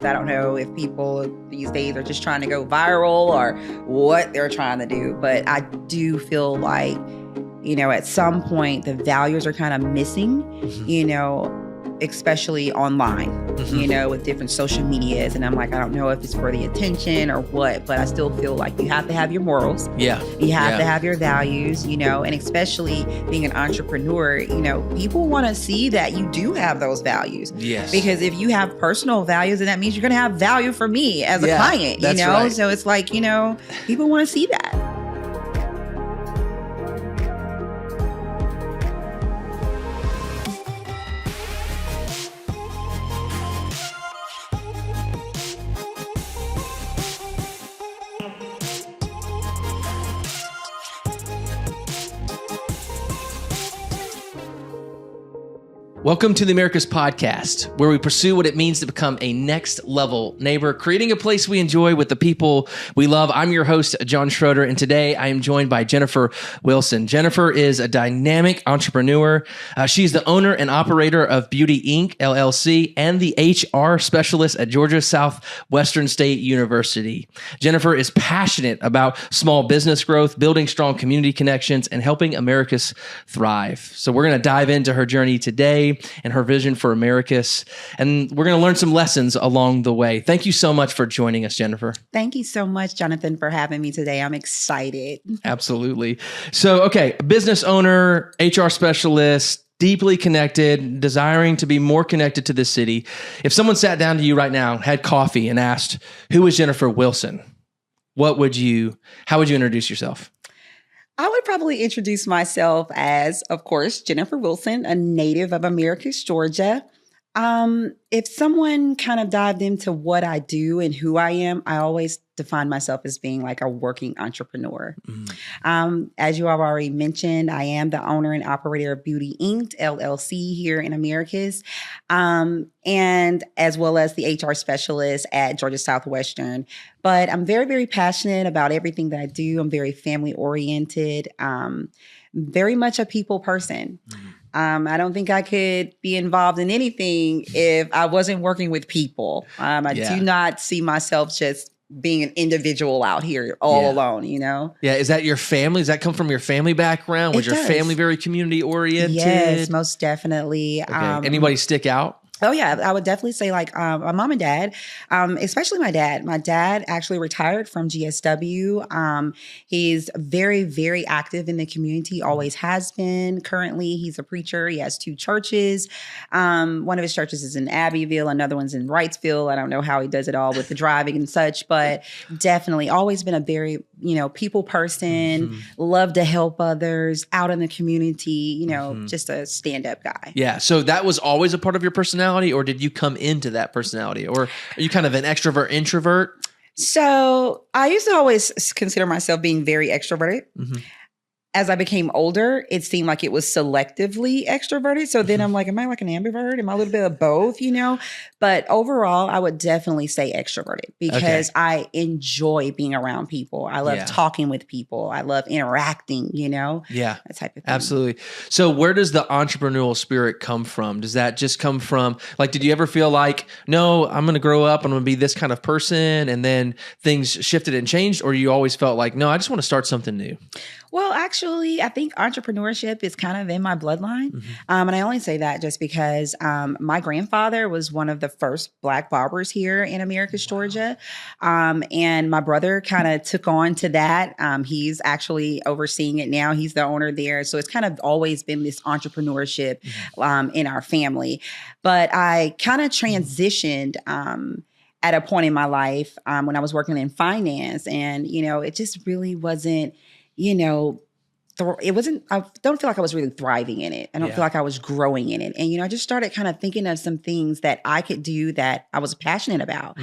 I don't know if people these days are just trying to go viral or what they're trying to do, but I do feel like, at some point the values are kind of missing, especially online, with different social medias. And I'm like, I don't know if it's for the attention or what, but I still feel like you have to have your morals. Yeah. You have to have your values, and especially being an entrepreneur, people want to see that you do have those values. Yes. Because if you have personal values, then that means you're going to have value for me as a client, that's right. So it's like, people want to see that. Welcome to the Americus podcast, where we pursue what it means to become a next level neighbor, creating a place we enjoy with the people we love. I'm your host, John Schroeder, and today I am joined by Jennifer Wilson. Jennifer is a dynamic entrepreneur. She's the owner and operator of Beauty Inc., LLC, and the HR specialist at Georgia Southwestern State University. Jennifer is passionate about small business growth, building strong community connections, and helping Americus thrive. So we're going to dive into her journey today and her vision for Americus. And we're going to learn some lessons along the way. Thank you so much for joining us, Jennifer. Thank you so much, Jonathan, for having me today. I'm excited. Absolutely. So, okay, business owner, HR specialist, deeply connected, desiring to be more connected to this city. If someone sat down to you right now, had coffee and asked, who is Jennifer Wilson? How would you introduce yourself? I would probably introduce myself as, of course, Jennifer Wilson, a native of Americus, Georgia. If someone kind of dived into what I do and who I am, I always define myself as being like a working entrepreneur. As you have already mentioned, I am the owner and operator of Beauty Inc., LLC here in Americus, and as well as the HR specialist at Georgia Southwestern. But I'm very, very passionate about everything that I do. I'm very family oriented, very much a people person. I don't think I could be involved in anything if I wasn't working with people. I do not see myself just being an individual out here all alone, Yeah. Is that your family? Does that come from your family background? Was your family very community oriented? Yes, most definitely. Okay. Anybody stick out? Oh, yeah. I would definitely say like my mom and dad, especially my dad. My dad actually retired from GSW. He's very, very active in the community, always has been. Currently, he's a preacher. He has 2 churches. One of his churches is in Abbeville. Another one's in Wrightsville. I don't know how he does it all with the driving and such, but definitely always been a very, people person, love to help others out in the community, just a stand-up guy. Yeah. So that was always a part of your personality, or did you come into that personality, or are you kind of an extrovert, introvert? So I used to always consider myself being very extroverted. As I became older, it seemed like it was selectively extroverted. So then I'm like, am I like an ambivert? Am I a little bit of both, But overall, I would definitely say extroverted because I enjoy being around people. I love talking with people. I love interacting, that type of thing. Absolutely. So where does the entrepreneurial spirit come from? Does that just come from, like, did you ever feel like, no, I'm going to grow up, I'm going to be this kind of person, and then things shifted and changed? Or you always felt like, no, I just want to start something new? Well, actually, I think entrepreneurship is kind of in my bloodline. And I only say that just because my grandfather was one of the first Black barbers here in Americus, Georgia. And my brother kind of took on to that. He's actually overseeing it now. He's the owner there. So it's kind of always been this entrepreneurship in our family. But I kind of transitioned at a point in my life when I was working in finance. And, it just really wasn't, it wasn't, I don't feel like I was really thriving in it. I don't feel like I was growing in it. And, I just started kind of thinking of some things that I could do that I was passionate about.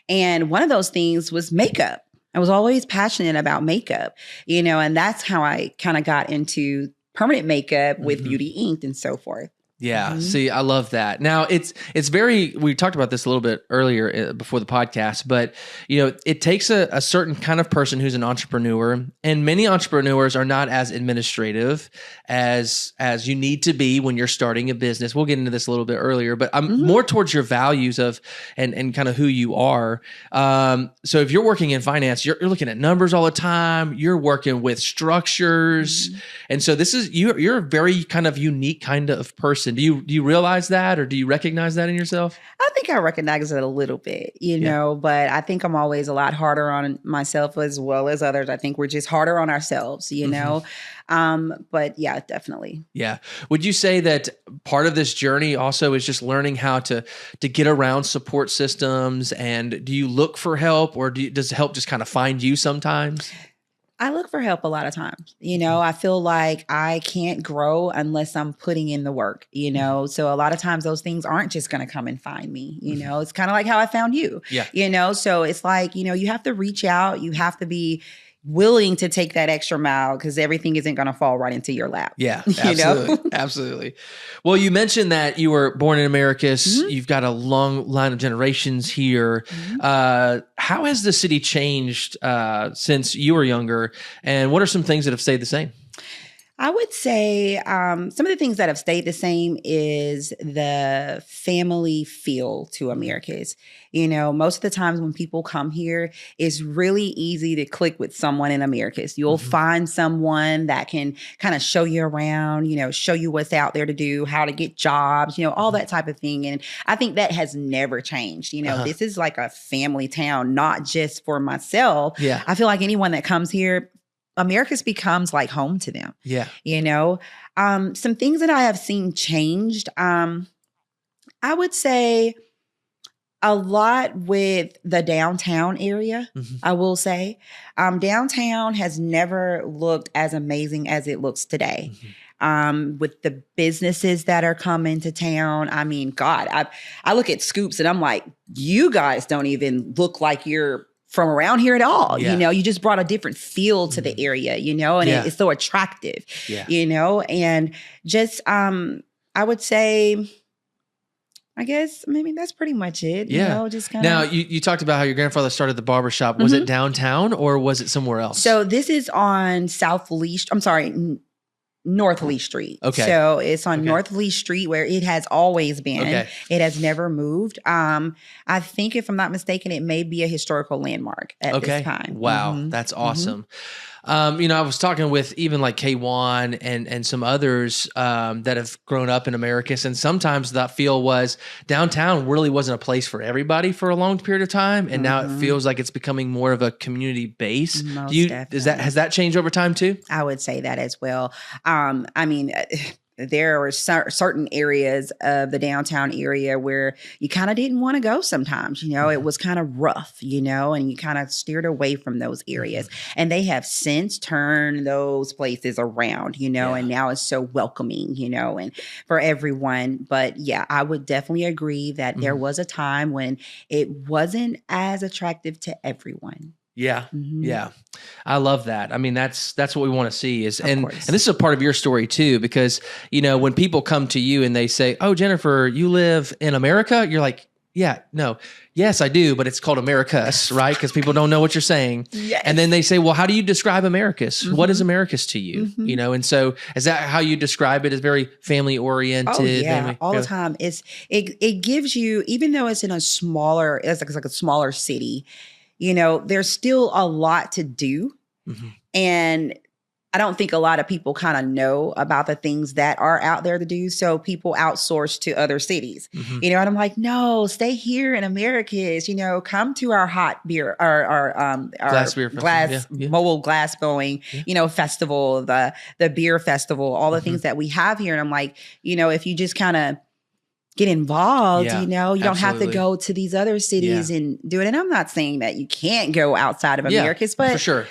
And one of those things was makeup. I was always passionate about makeup, and that's how I kind of got into permanent makeup with Beauty Inc. and so forth. Yeah. See, I love that. Now it's very, we talked about this a little bit earlier before the podcast, but it takes a certain kind of person who's an entrepreneur, and many entrepreneurs are not as administrative as you need to be when you're starting a business. We'll get into this a little bit earlier, but I'm more towards your values of, and kind of who you are. So if you're working in finance, you're looking at numbers all the time, you're working with structures. And so you're a very kind of unique kind of person. Do you realize that, or do you recognize that in yourself? I think I recognize it a little bit, but I think I'm always a lot harder on myself as well as others. I think we're just harder on ourselves, but yeah, definitely. Yeah. Would you say that part of this journey also is just learning how to get around support systems? And do you look for help, or does help just kind of find you sometimes? I look for help a lot of times. I feel like I can't grow unless I'm putting in the work, so a lot of times those things aren't just going to come and find me, it's kind of like how I found you, so it's like, you have to reach out, you have to be willing to take that extra mile, because everything isn't going to fall right into your lap. Yeah, absolutely. Absolutely. Well, you mentioned that you were born in Americus. You've got a long line of generations here. How has the city changed since you were younger? And what are some things that have stayed the same? I would say some of the things that have stayed the same is the family feel to Americus. Most of the times when people come here, it's really easy to click with someone in Americus. You'll find someone that can kind of show you around, show you what's out there to do, how to get jobs, all that type of thing. And I think that has never changed. This is like a family town, not just for myself. Yeah. I feel like anyone that comes here, Americus becomes like home to them. Yeah. Some things that I have seen changed. I would say a lot with the downtown area, I will say. Downtown has never looked as amazing as it looks today. With the businesses that are coming to town. I mean, God, I look at Scoops and I'm like, you guys don't even look like you're from around here at all. You just brought a different feel to the area, and it's so attractive, and just, I would say, I guess maybe that's pretty much it. Just kind of. Now you talked about how your grandfather started the barbershop. Was it downtown or was it somewhere else? So this is on North Lee Street. Okay. So it's on North Lee Street, where it has always been. Okay. It has never moved. I think, if I'm not mistaken, it may be a historical landmark at this time. Wow. That's awesome. I was talking with even like K1 and some others that have grown up in Americus, and sometimes that feel was downtown really wasn't a place for everybody for a long period of time, and now it feels like it's becoming more of a community base. Has that changed over time too? I would say that as well. There are certain areas of the downtown area where you kind of didn't want to go sometimes, it was kind of rough, and you kind of steered away from those areas. And they have since turned those places around, and now it's so welcoming, and for everyone. But yeah, I would definitely agree that there was a time when it wasn't as attractive to everyone. Yeah. Yeah. I love that. I mean, that's what we want to see and this is a part of your story too, because, when people come to you and they say, "Oh, Jennifer, you live in America," you're like, yes, I do, but it's called Americus, right? Because people don't know what you're saying. Yes. And then they say, well, how do you describe Americus? What is Americus to you? And so is that how you describe it, as very family oriented? Oh, yeah, all the time. It gives you, even though it's in a smaller, it's like a smaller city, there's still a lot to do. And I don't think a lot of people kind of know about the things that are out there to do. So people outsource to other cities, and I'm like, no, stay here in Americus, come to our hot beer, our mobile glass blowing, festival, the beer festival, all the things that we have here. And I'm like, if you just kind of get involved, you don't have to go to these other cities and do it. And I'm not saying that you can't go outside of Americus, but for sure.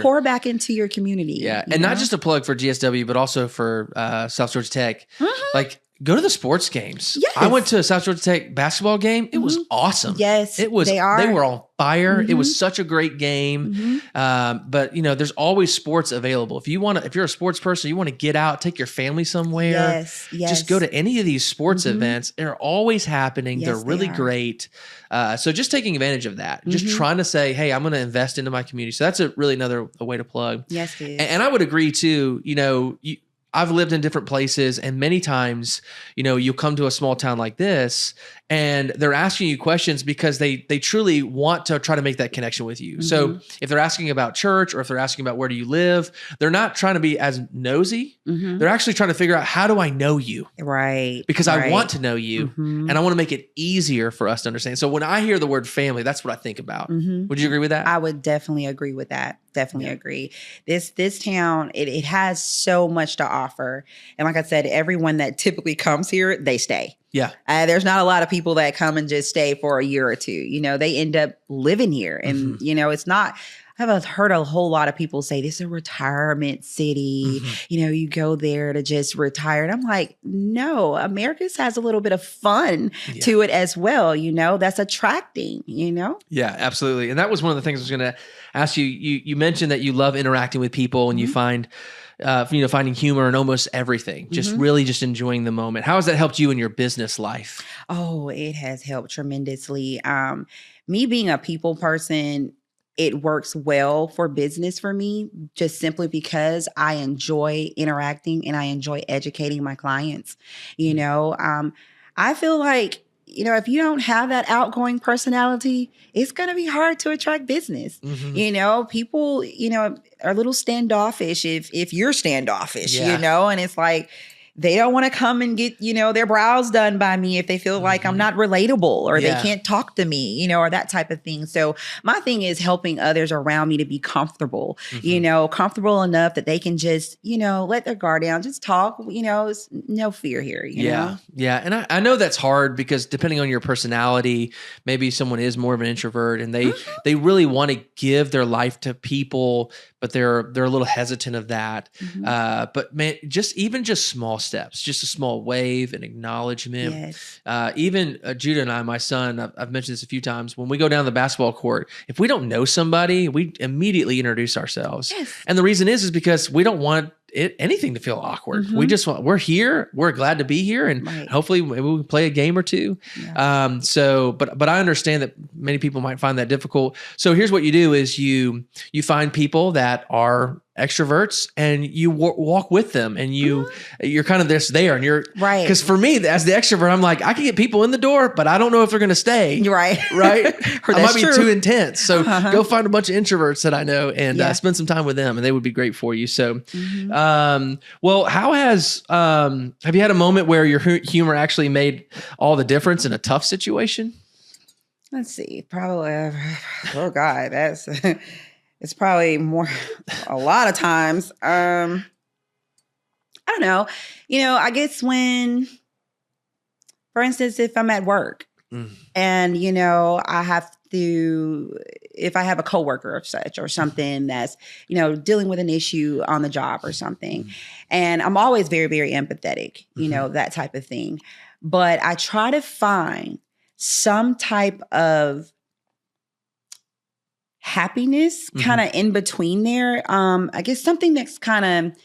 Pour back into your community. Yeah. And not just a plug for GSW, but also for South Georgia Tech. Like, go to the sports games. Yes. I went to a South Georgia Tech basketball game. It was awesome. Yes, it was. they are. They were on fire. It was such a great game. But there's always sports available. If you're a sports person, you want to get out, take your family somewhere. Yes. Just go to any of these sports events. They're always happening. Yes, They're really great. So just taking advantage of that. Just trying to say, hey, I'm going to invest into my community. So that's really another way to plug. Yes, it is. And I would agree too. I've lived in different places, and many times, you'll come to a small town like this and they're asking you questions because they truly want to try to make that connection with you. So if they're asking about church or if they're asking about where do you live, they're not trying to be as nosy. They're actually trying to figure out, how do I know you? Right. Because I want to know you and I want to make it easier for us to understand. So when I hear the word family, that's what I think about. Would you agree with that? I would definitely agree with that. Definitely agree. This town, it has so much to offer. And like I said, everyone that typically comes here, they stay. Yeah. There's not a lot of people that come and just stay for a year or two. They end up living here. And, it's not, I haven't heard a whole lot of people say this is a retirement city. You go there to just retire. And I'm like, no, Americus has a little bit of fun to it as well. That's attracting, Yeah, absolutely. And that was one of the things I was going to ask you. You mentioned that you love interacting with people and you find finding humor in almost everything, just really just enjoying the moment. How has that helped you in your business life? Oh, it has helped tremendously. Me being a people person, it works well for business for me, just simply because I enjoy interacting and I enjoy educating my clients. I feel like, if you don't have that outgoing personality, it's going to be hard to attract business. People, are a little standoffish if you're standoffish, and it's like, they don't want to come and get, their brows done by me if they feel like I'm not relatable or they can't talk to me, or that type of thing. So my thing is helping others around me to be comfortable, comfortable enough that they can just, let their guard down, just talk, it's no fear here, know? Yeah. And I know that's hard because depending on your personality, maybe someone is more of an introvert and they really want to give their life to people, but they're a little hesitant of that. But man, just small steps, just a small wave, an acknowledgement. Yes. Even Judah and I, my son, I've mentioned this a few times, when we go down the basketball court, if we don't know somebody, we immediately introduce ourselves. Yes. And the reason is because we don't want anything to feel awkward. We just we're here. We're glad to be here. And hopefully maybe we can play a game or two. Yeah. But I understand that many people might find that difficult. So here's what you do is you find people that are extroverts and you walk with them and you're kind of there and you're right. Because for me, as the extrovert, I'm like, I can get people in the door, but I don't know if they're going to stay. Right. I might be too intense. So go find a bunch of introverts that I know and spend some time with them and they would be great for you. So, well, how have you had a moment where your humor actually made all the difference in a tough situation? Let's see. Probably. Oh God, that's it's probably more. A lot of times. I don't know. I guess when, for instance, if I'm at work and I have to, if I have a coworker of such or something that's dealing with an issue on the job or something, and I'm always very, very empathetic. That type of thing. But I try to find some type of happiness kind of in between there. I guess something that's kind of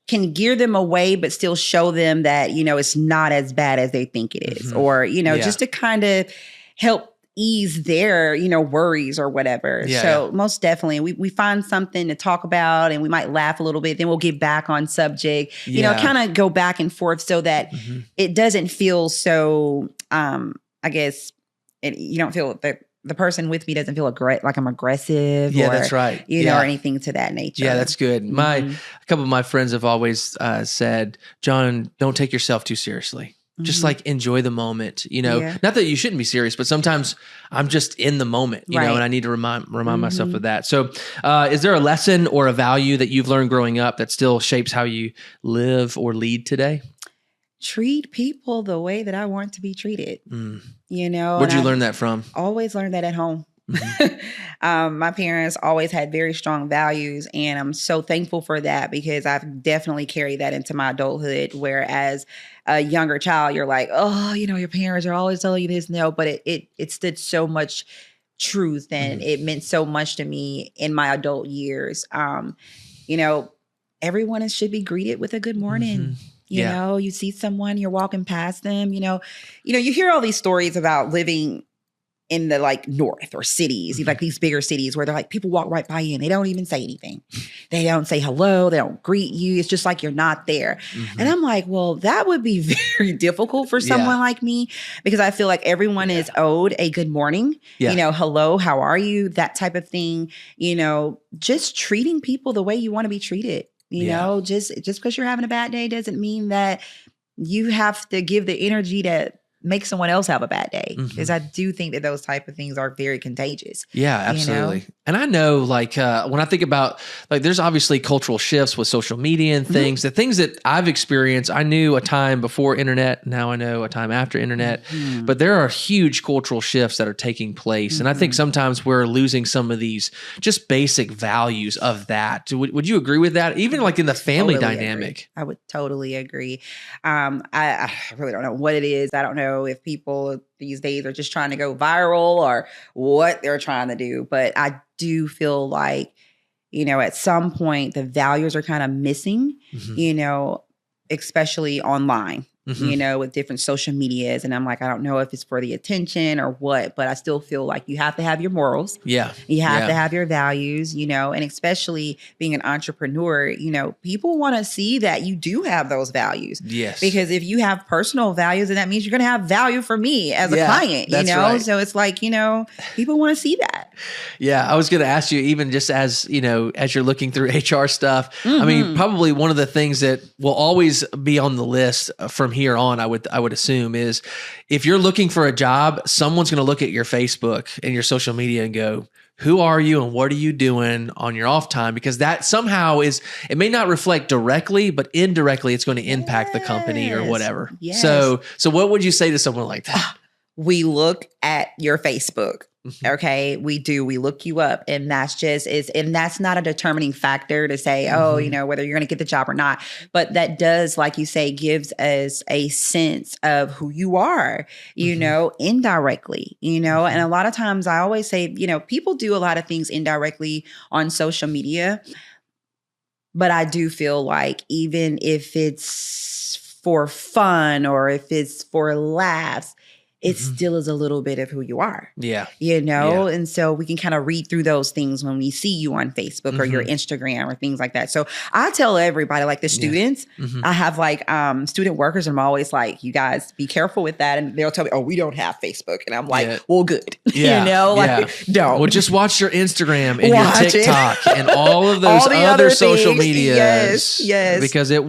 can gear them away, but still show them that, it's not as bad as they think it is. Or, just to kind of help ease their, worries or whatever. So most definitely we find something to talk about and we might laugh a little bit. Then we'll get back on subject, kind of go back and forth so that it doesn't feel so, I guess you don't feel that the person with me doesn't feel like I'm aggressive. Yeah, or, that's right. Or anything to that nature. Yeah, that's good. A couple of my friends have always said, John, don't take yourself too seriously. Just like enjoy the moment, not that you shouldn't be serious, but sometimes I'm just in the moment, and I need to remind myself of that. So is there a lesson or a value that you've learned growing up that still shapes how you live or lead today? Treat people the way that I want to be treated. Where'd you learn that from? Always learn that at home. My parents always had very strong values, and I'm so thankful for that because I've definitely carried that into my adulthood. Whereas a younger child, you're like, oh, your parents are always telling you this. No, but it stood so much truth, and it meant so much to me in my adult years. You know, everyone should be greeted with a good morning. You know, you see someone, you're walking past them, you hear all these stories about living in the like north or cities, like these bigger cities where they're like, people walk right by you and they don't even say anything. They don't say hello. They don't greet you. It's just like you're not there. And I'm like, well, that would be very difficult for someone like me because I feel like everyone is owed a good morning, hello, how are you? That type of thing, just treating people the way you want to be treated. You know, just because you're having a bad day doesn't mean that you have to give the energy to make someone else have a bad day. Because I do think that those type of things are very contagious. Yeah, absolutely. And I know like when I think about like there's obviously cultural shifts with social media and things, the things that I've experienced, I knew a time before internet, now I know a time after internet, but there are huge cultural shifts that are taking place. And I think sometimes we're losing some of these just basic values of that. Would you agree with that? Even like in the family dynamic? I would totally agree. I really don't know what it is. I don't know if people these days are just trying to go viral or what they're trying to do. But I do feel like, at some point the values are kind of missing, especially online. With different social medias. And I'm like, I don't know if it's for the attention or what, but I still feel like you have to have your morals. Yeah. You have to have your values, and especially being an entrepreneur, people want to see that you do have those values. Yes. Because if you have personal values, then that means you're going to have value for me as a client, right. So it's like, people want to see that. Yeah. I was going to ask you, even just as, as you're looking through HR stuff, I mean, probably one of the things that will always be on the list from here on, I would assume is if you're looking for a job, someone's going to look at your Facebook and your social media and go, who are you and what are you doing on your off time? Because that somehow it may not reflect directly, but indirectly it's going to impact the company or whatever. Yes. So what would you say to someone like that? We look at your Facebook. Okay, we do. We look you up, and that's not a determining factor to say, whether you're going to get the job or not. But that does, like you say, gives us a sense of who you are, indirectly, and a lot of times I always say, people do a lot of things indirectly on social media, but I do feel like even if it's for fun or if it's for laughs, it still is a little bit of who you are. Yeah. And so we can kind of read through those things when we see you on Facebook or your Instagram or things like that. So I tell everybody, like the students, I have like student workers, and I'm always like, you guys be careful with that. And they'll tell me, oh, we don't have Facebook. And I'm like, well, good. Don't. Well, just watch your Instagram and your TikTok and all of those other social medias. Yes. Because it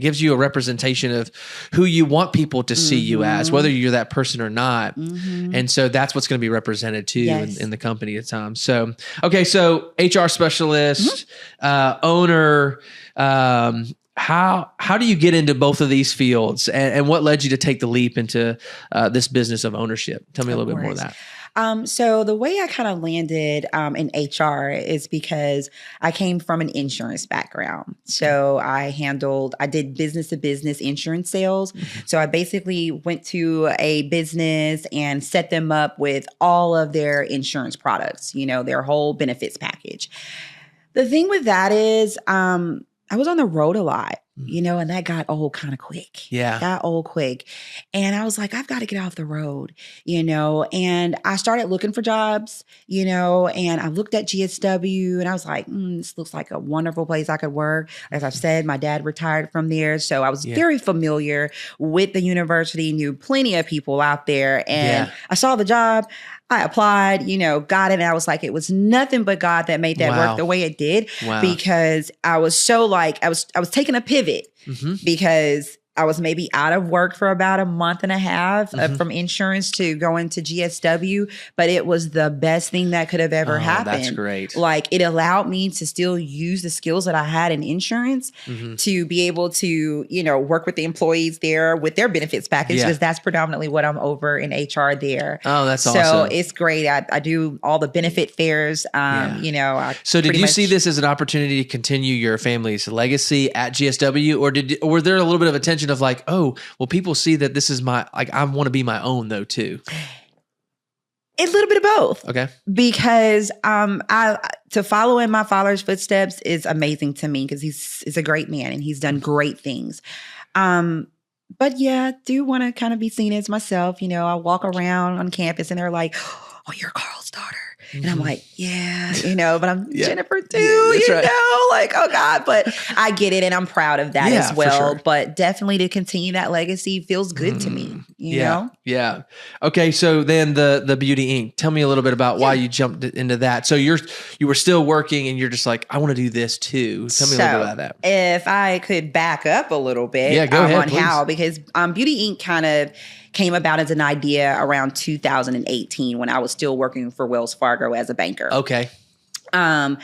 gives you a representation of who you want people to see you as, whether you're that person or not. And so that's what's going to be represented too in the company at times. So, okay. So HR specialist, owner, how do you get into both of these fields and what led you to take the leap into this business of ownership? Tell me a little bit more of that. So the way I kind of landed in HR is because I came from an insurance background. So I did business to business insurance sales. So I basically went to a business and set them up with all of their insurance products, their whole benefits package. The thing with that is I was on the road a lot. And that got old kind of quick. Yeah. Got old quick. And I was like, I've got to get off the road, and I started looking for jobs, and I looked at GSW and I was like, this looks like a wonderful place I could work. As I've said, my dad retired from there. So I was very familiar with the university, knew plenty of people out there. And I saw the job. I applied, got it. And I was like, it was nothing but God that made that work the way it did. Because I was so like, I was taking a pivot because I was maybe out of work for about a month and a half from insurance to go into GSW, but it was the best thing that could have ever happened. That's great. Like, it allowed me to still use the skills that I had in insurance to be able to, work with the employees there with their benefits package, because that's predominantly what I'm over in HR there. Oh, that's awesome. So it's great. I do all the benefit fairs. So did you see this as an opportunity to continue your family's legacy at GSW, or were there a little bit of attention of like, oh, well, people see that this is I want to be my own though too? A little bit of both. Okay. Because to follow in my father's footsteps is amazing to me, because he's a great man and he's done great things. But yeah, I do want to kind of be seen as myself. I walk around on campus and they're like, oh, you're Carl's daughter. And I'm like, yeah, but I'm Jennifer too, like, oh God, but I get it. And I'm proud of that as well. Sure. But definitely to continue that legacy feels good to me, you know? Yeah. Okay. So then the Beauty Inc. Tell me a little bit about why you jumped into that. So you were still working and you're just like, I want to do this too. Tell me a little bit about that. If I could back up a little bit go ahead, on please. How, because Beauty Inc. kind of came about as an idea around 2018 when I was still working for Wells Fargo as a banker. Okay. And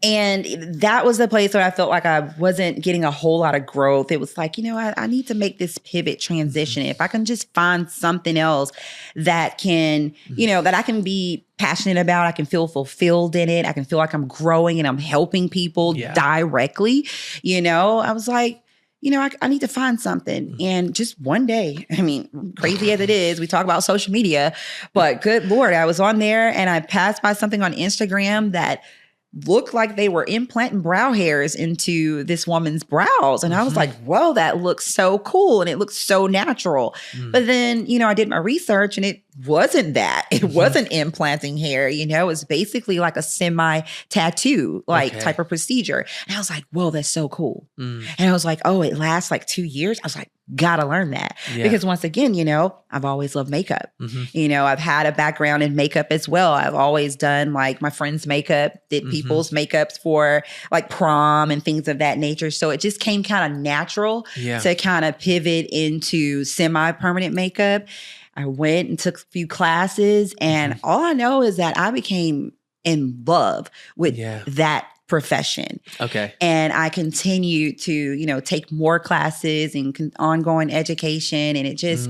that was the place where I felt like I wasn't getting a whole lot of growth. It was like, I need to make this pivot transition. If I can just find something else that can, that I can be passionate about, I can feel fulfilled in it. I can feel like I'm growing and I'm helping people directly. I was like, I need to find something. And just one day, crazy as it is, we talk about social media, but good Lord, I was on there and I passed by something on Instagram that looked like they were implanting brow hairs into this woman's brows. And I was like, whoa, that looks so cool. And it looks so natural. But then, I did my research and it wasn't that. It wasn't implanting hair, it was basically like a semi-tattoo type of procedure. And I was like, whoa, that's so cool. And I was like, oh, it lasts like 2 years. I was like, gotta learn that. Because once again, I've always loved makeup. I've had a background in makeup as well. I've always done like my friends' makeup, did people's makeups for like prom and things of that nature. So it just came kind of natural to kind of pivot into semi-permanent makeup. I went and took a few classes, and all I know is that I became in love with that profession. Okay. And I continue to, take more classes and ongoing education. And it just,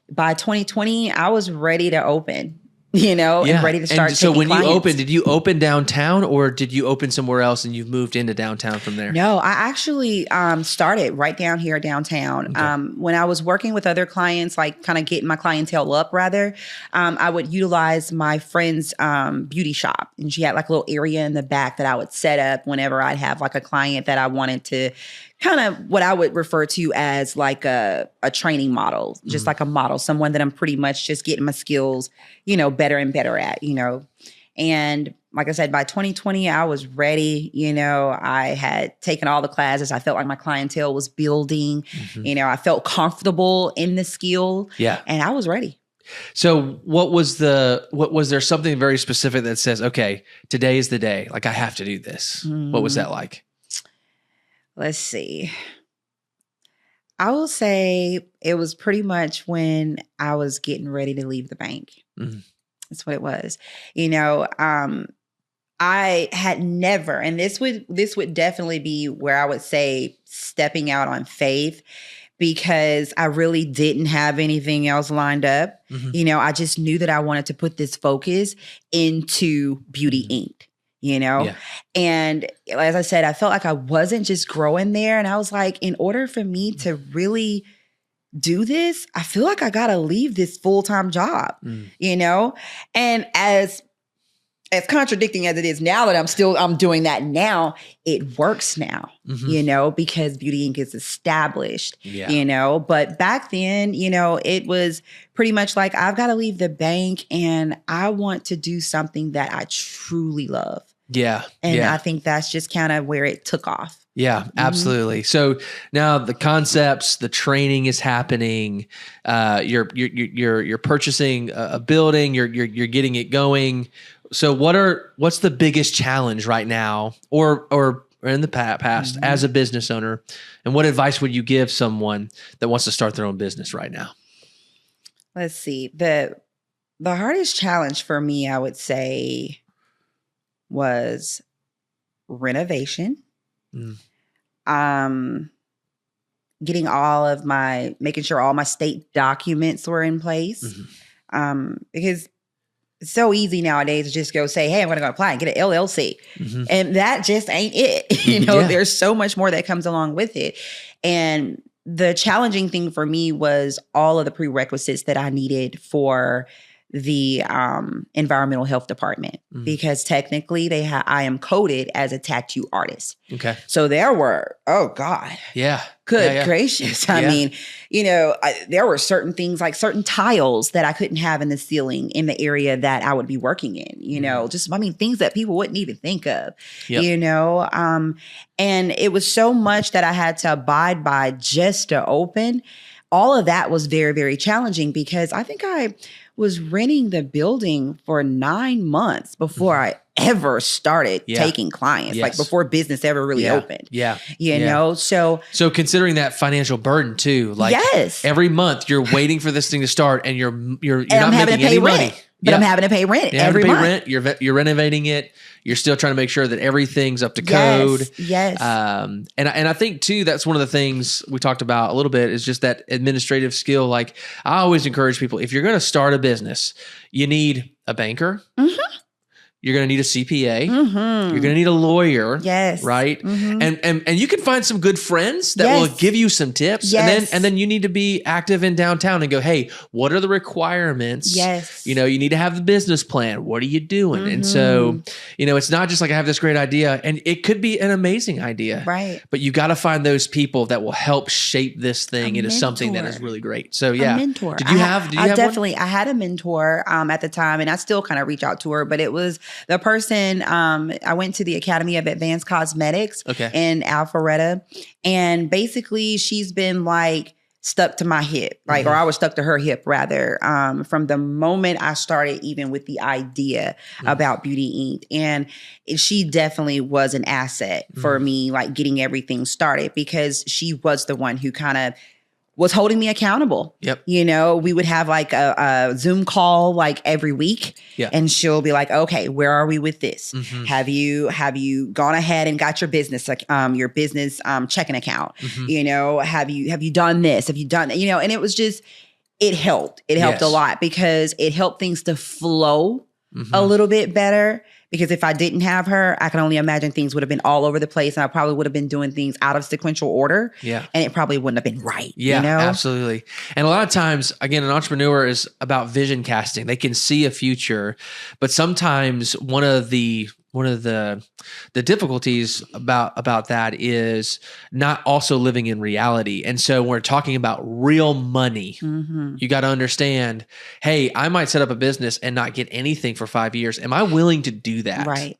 by 2020, I was ready to open. And ready to start. And so when clients. you opened, did you open downtown or did you open somewhere else and you've moved into downtown from there? No, I actually started right down here downtown. Okay. When I was working with other clients, like kind of getting my clientele up rather, I would utilize my friend's beauty shop. And she had like a little area in the back that I would set up whenever I'd have like a client that I wanted to kind of what I would refer to as like a training model, just like a model, someone that I'm pretty much just getting my skills, better and better at, And like I said, by 2020, I was ready. I had taken all the classes. I felt like my clientele was building. I felt comfortable in the skill. Yeah. And I was ready. So was there something very specific that says, okay, today is the day, like I have to do this? What was that like? Let's see. I will say it was pretty much when I was getting ready to leave the bank. That's what it was. I had never, and this would definitely be where I would say stepping out on faith, because I really didn't have anything else lined up. I just knew that I wanted to put this focus into Beauty Inc. And as I said, I felt like I wasn't just growing there. And I was like, in order for me to really do this, I feel like I got to leave this full-time job, and as contradicting as it is now that I'm doing that now, it works now, because Beauty Inc. is established, but back then, it was pretty much like, I've got to leave the bank and I want to do something that I truly love. Yeah. And I think that's just kind of where it took off. Yeah, absolutely. So now the concepts, the training is happening. You're purchasing a building. You're getting it going. So what's the biggest challenge right now, or or in the past as a business owner? And what advice would you give someone that wants to start their own business right now? Let's see. The hardest challenge for me, I would say, was renovation. Getting making sure all my state documents were in place. Because it's so easy nowadays to just go say, hey, I'm going to go apply and get an LLC. And that just ain't it. There's so much more that comes along with it. And the challenging thing for me was all of the prerequisites that I needed for the environmental health department, because technically I am coded as a tattoo artist. Okay. So there were, oh God. Yeah. Good gracious. I mean, there were certain things like certain tiles that I couldn't have in the ceiling in the area that I would be working in, things that people wouldn't even think of, and it was so much that I had to abide by just to open. All of that was very, very challenging because I think I was renting the building for 9 months before I ever started taking clients, like before business ever really opened. So considering that financial burden too, like every month you're waiting for this thing to start and you're not making any money. But I'm having to pay rent every month. You're renovating it. You're still trying to make sure that everything's up to code. Yes. And I think too, that's one of the things we talked about a little bit is just that administrative skill. Like I always encourage people, if you're going to start a business, you need a banker. You're going to need a CPA. You're going to need a lawyer. Yes. Right. And you can find some good friends that will give you some tips. And then you need to be active in downtown and go, hey, what are the requirements? Yes. You need to have the business plan. What are you doing? And so, it's not just like I have this great idea, and it could be an amazing idea. Right. But you got to find those people that will help shape this thing into something that is really great. So yeah. A mentor. Did you have definitely, one? I had a mentor at the time, and I still kind of reach out to her, but it was the person, I went to the Academy of Advanced Cosmetics in Alpharetta. And basically she's been like stuck to my hip, or I was stuck to her hip rather, from the moment I started even with the idea about Beauty Inc. And she definitely was an asset for me, like getting everything started, because she was the one who kind of was holding me accountable. Yep. We would have like a Zoom call like every week, and she'll be like, okay, where are we with this? Have you gone ahead and got your business checking account? Have you done this? Have you done, and it was just, it helped. It helped a lot because it helped things to flow a little bit better. Because if I didn't have her, I can only imagine things would have been all over the place, and I probably would have been doing things out of sequential order. Yeah. And it probably wouldn't have been right. Yeah, absolutely. And a lot of times, again, an entrepreneur is about vision casting. They can see a future, but sometimes one of the difficulties about that is not also living in reality. And so when we're talking about real money, you got to understand, hey, I might set up a business and not get anything for 5 years. Am I willing to do that? Right.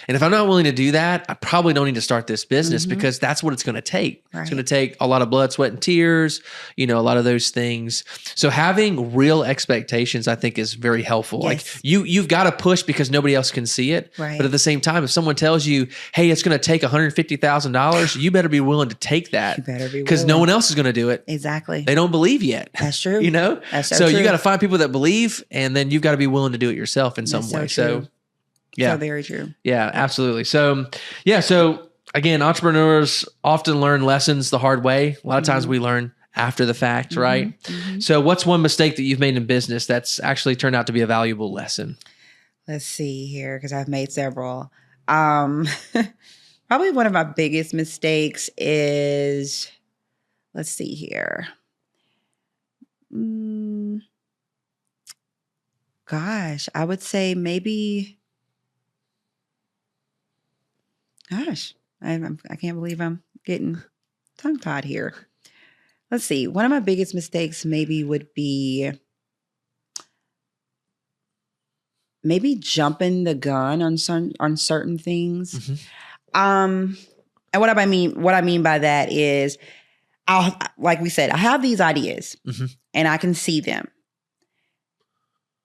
And if I'm not willing to do that, I probably don't need to start this business because that's what it's going to take. Right. It's going to take a lot of blood, sweat, and tears, a lot of those things. So having real expectations, I think, is very helpful. Yes. Like you've got to push because nobody else can see it. Right. But at the same time, if someone tells you, hey, it's going to take $150,000, you better be willing to take that. You better be, because no one else is going to do it. Exactly. They don't believe yet. That's true. That's so true. You got to find people that believe, and then you've got to be willing to do it yourself in some way. So yeah. So very true. Yeah, absolutely. So again, entrepreneurs often learn lessons the hard way. A lot of times we learn after the fact, right? So what's one mistake that you've made in business that's actually turned out to be a valuable lesson? Let's see here, because I've made several. Probably one of my biggest mistakes is, let's see here. Gosh, I would say maybe, I can't believe I'm getting tongue-tied here. Let's see. One of my biggest mistakes maybe would be maybe jumping the gun on certain things. And what I mean by that is, like we said, I have these ideas and I can see them.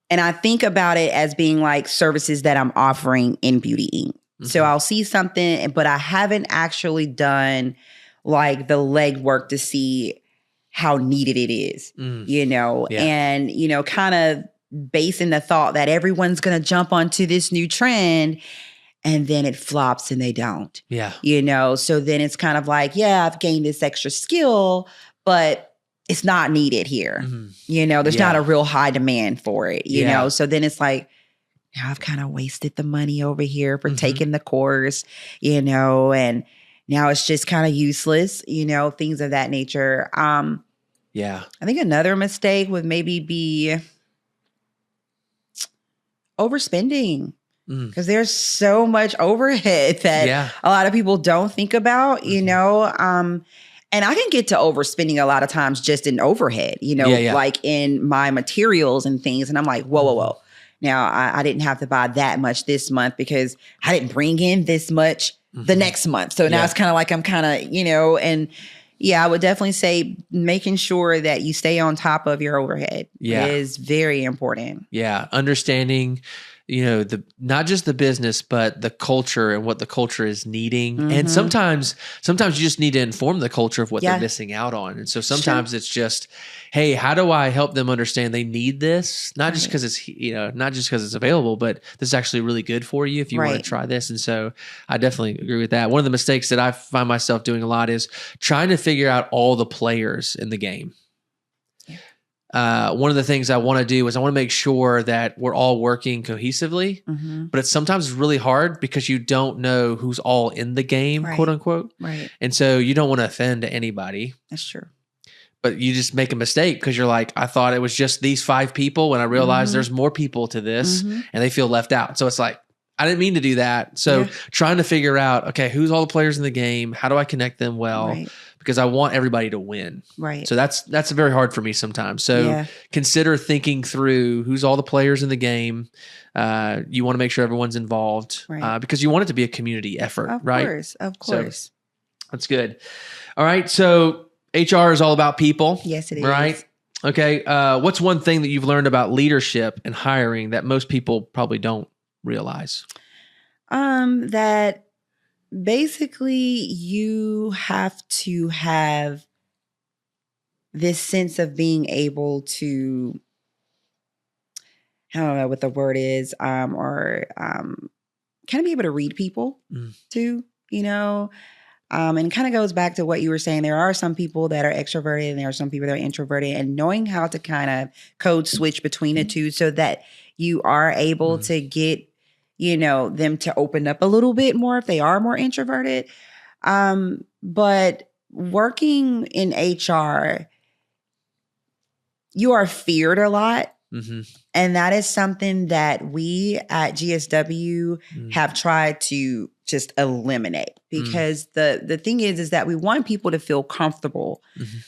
And I think about it as being like services that I'm offering in Beauty Inc. So I'll see something, but I haven't actually done like the legwork to see how needed it is, and, kind of basing the thought that everyone's going to jump onto this new trend and then it flops and they don't. Yeah. So then it's kind of like, yeah, I've gained this extra skill, but it's not needed here. There's not a real high demand for it, So then it's like, now I've kind of wasted the money over here for taking the course, and now it's just kind of useless, things of that nature. I think another mistake would maybe be overspending, because there's so much overhead that a lot of people don't think about, and I can get to overspending a lot of times just in overhead, like in my materials and things. And I'm like, whoa. Now, I didn't have to buy that much this month because I didn't bring in this much the next month. So now it's kind of like I'm kind of, and I would definitely say making sure that you stay on top of your overhead is very important. Yeah. Understanding, not just the business, but the culture and what the culture is needing. And sometimes you just need to inform the culture of what they're missing out on. And so sometimes it's just, hey, how do I help them understand they need this? Not just because it's, not just because it's available, but this is actually really good for you if you want to try this. And so I definitely agree with that. One of the mistakes that I find myself doing a lot is trying to figure out all the players in the game. One of the things I want to do is I want to make sure that we're all working cohesively, but it's sometimes really hard because you don't know who's all in the game, quote unquote. Right. And so you don't want to offend anybody. That's true. But you just make a mistake because you're like, I thought it was just these 5 people when I realized there's more people to this and they feel left out. So it's like, I didn't mean to do that. So trying to figure out, okay, who's all the players in the game? How do I connect them well? Right. Because I want everybody to win. Right. So that's very hard for me sometimes. So consider thinking through who's all the players in the game. You want to make sure everyone's involved because you want it to be a community effort, right? Of course. So, that's good. All right. So HR is all about people. Yes, it is. Right. Okay. What's one thing that you've learned about leadership and hiring that most people probably don't realize? That basically you have to have this sense of being able to, I don't know what the word is, kind of be able to read people too, and it kind of goes back to what you were saying. There are some people that are extroverted and there are some people that are introverted, and knowing how to kind of code switch between the two so that you are able to get them to open up a little bit more if they are more introverted. But working in HR, you are feared a lot. And that is something that we at GSW have tried to just eliminate, because the thing is that we want people to feel comfortable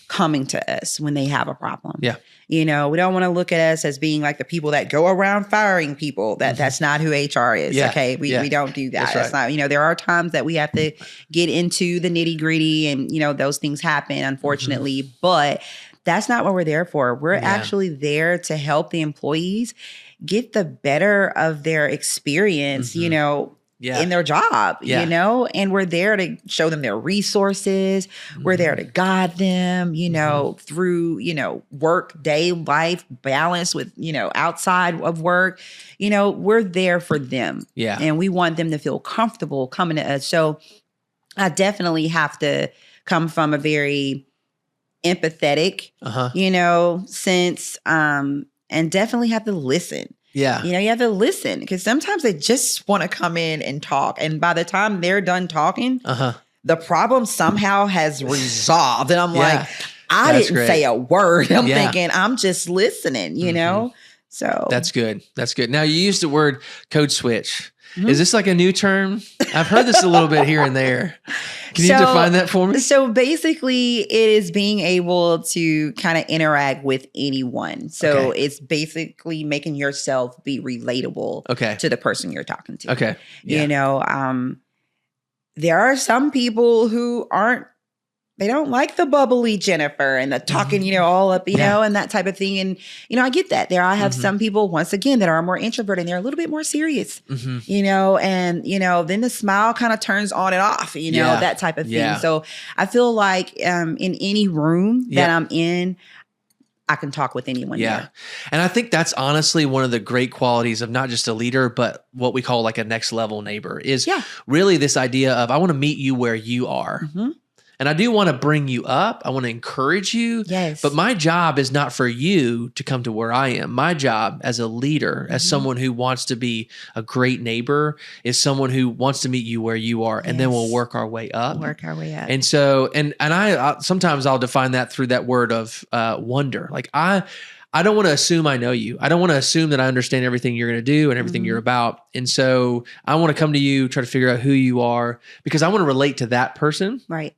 coming to us when they have a problem. Yeah. We don't want to look at us as being like the people that go around firing people. That's not who HR is. Yeah. Okay. We don't do that. That's not, there are times that we have to get into the nitty gritty and, those things happen, unfortunately, but that's not what we're there for. We're actually there to help the employees get the better of their experience, in their job, and we're there to show them their resources. We're there to guide them, through, work, day, life balance with, outside of work. We're there for them. Yeah. And we want them to feel comfortable coming to us. So I definitely have to come from a very empathetic, sense, and definitely have to listen. Yeah. You have to listen, because sometimes they just want to come in and talk. And by the time they're done talking, the problem somehow has resolved. And I'm like, I didn't say a word. I'm thinking, I'm just listening, So that's good. That's good. Now, you used the word code switch. Is this like a new term? I've heard this a little bit here and there. Can you define that for me? So basically, it is being able to kind of interact with anyone. So it's basically making yourself be relatable to the person you're talking to. Okay. Yeah. There are some people who aren't they don't like the bubbly Jennifer and the talking, all up, and that type of thing. And, I get that. I have some people, once again, that are more introverted and they're a little bit more serious, and, then the smile kind of turns on and off, that type of thing. Yeah. So I feel like in any room that I'm in, I can talk with anyone. Yeah. There. And I think that's honestly one of the great qualities of not just a leader, but what we call like a next level neighbor is really this idea of, I want to meet you where you are. And I do want to bring you up. I want to encourage you. Yes. But my job is not for you to come to where I am. My job as a leader, as someone who wants to be a great neighbor, is someone who wants to meet you where you are, and then we'll work our way up. And so, and I sometimes I'll define that through that word of wonder. Like I don't want to assume I know you. I don't want to assume that I understand everything you're going to do and everything you're about. And so I want to come to you, try to figure out who you are, because I want to relate to that person. Right.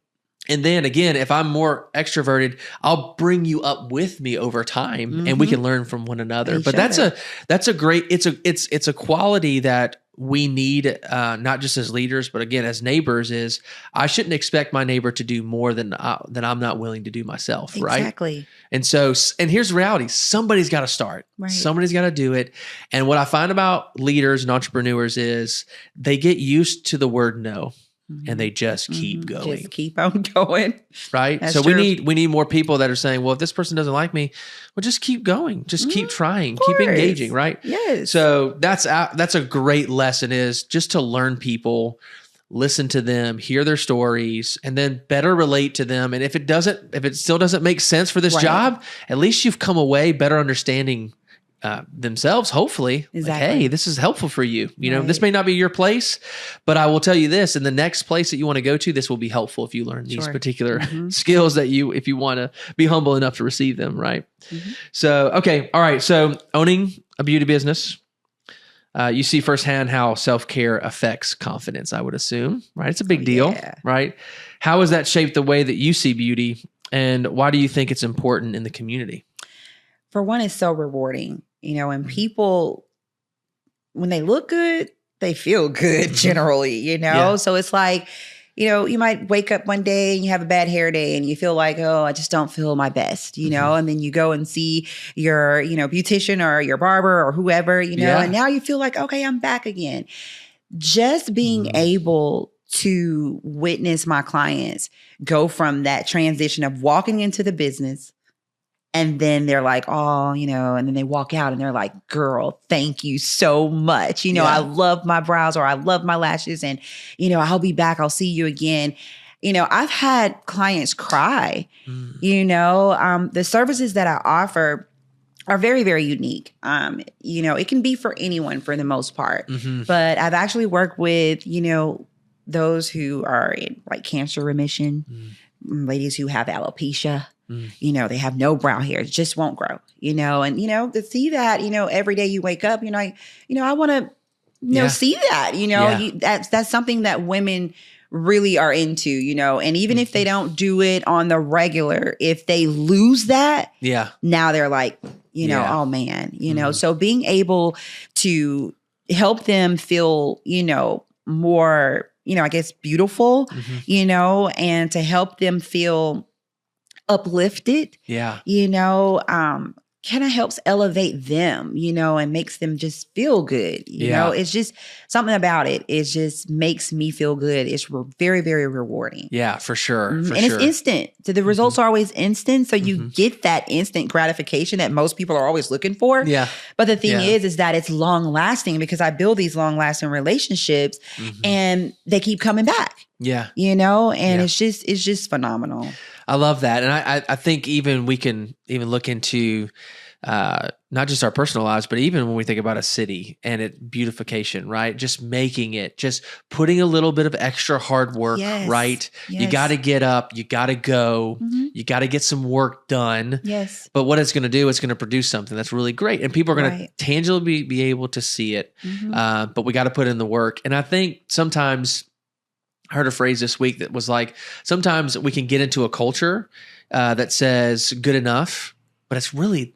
And then again, if I'm more extroverted, I'll bring you up with me over time, and we can learn from one another. But that's a great, it's a quality that we need, not just as leaders, but again, as neighbors, is I shouldn't expect my neighbor to do more than I'm not willing to do myself. Right. Exactly. And so, and here's the reality. Somebody's got to start. Right. Somebody's got to do it. And what I find about leaders and entrepreneurs is they get used to the word no. And they just keep going. Just keep on going. Right? That's so true. we need more people that are saying, well, if this person doesn't like me, well, just keep going. Just keep trying. Keep engaging, right? Yes. So that's a great lesson, is just to learn people, listen to them, hear their stories, and then better relate to them. And if it still doesn't make sense for this job, at least you've come away better understanding themselves, hopefully. Exactly. Like, hey, this is helpful for you. This may not be your place, but I will tell you this: in the next place that you want to go to, this will be helpful if you learn these particular skills if you want to be humble enough to receive them, right? So, okay. All right. So owning a beauty business, you see firsthand how self-care affects confidence, I would assume, right? It's a big deal, right? How has that shaped the way that you see beauty, and why do you think it's important in the community? For one, it's so rewarding. And people, when they look good, they feel good generally, So it's like, you might wake up one day and you have a bad hair day and you feel like, oh, I just don't feel my best, and then you go and see your, beautician or your barber or whoever, and now you feel like, okay, I'm back again. Just being able to witness my clients go from that transition of walking into the business, and then they're like, oh, and then they walk out and they're like, girl, thank you so much. I love my brows, or I love my lashes, and, I'll be back. I'll see you again. I've had clients cry. The services that I offer are very, very unique. It can be for anyone for the most part, but I've actually worked with, those who are in like cancer remission, ladies who have alopecia. They have no brow hair, it just won't grow, and, to see that, every day you wake up, you're like, I want to, see that, that's something that women really are into, and even if they don't do it on the regular, if they lose that, now they're like, oh man, so being able to help them feel, more, I guess, beautiful, and to help them feel uplifted, kind of helps elevate them, and makes them just feel good. It's just something about it. It just makes me feel good. It's very, very rewarding. Yeah, for sure. It's instant. So the results are always instant. So you get that instant gratification that most people are always looking for. Yeah. But the thing is that it's long lasting, because I build these long lasting relationships and they keep coming back. Yeah. And it's just phenomenal. I love that. And I think even we can even look into not just our personal lives, but even when we think about a city and its beautification, right? Just making it, just putting a little bit of extra hard work, right? Yes. You got to get up, you got to go, you got to get some work done. Yes. But what it's going to do, it's going to produce something that's really great. And people are going to tangibly be able to see it. But we got to put in the work. And I think sometimes, I heard a phrase this week that was like, sometimes we can get into a culture that says good enough, but that's really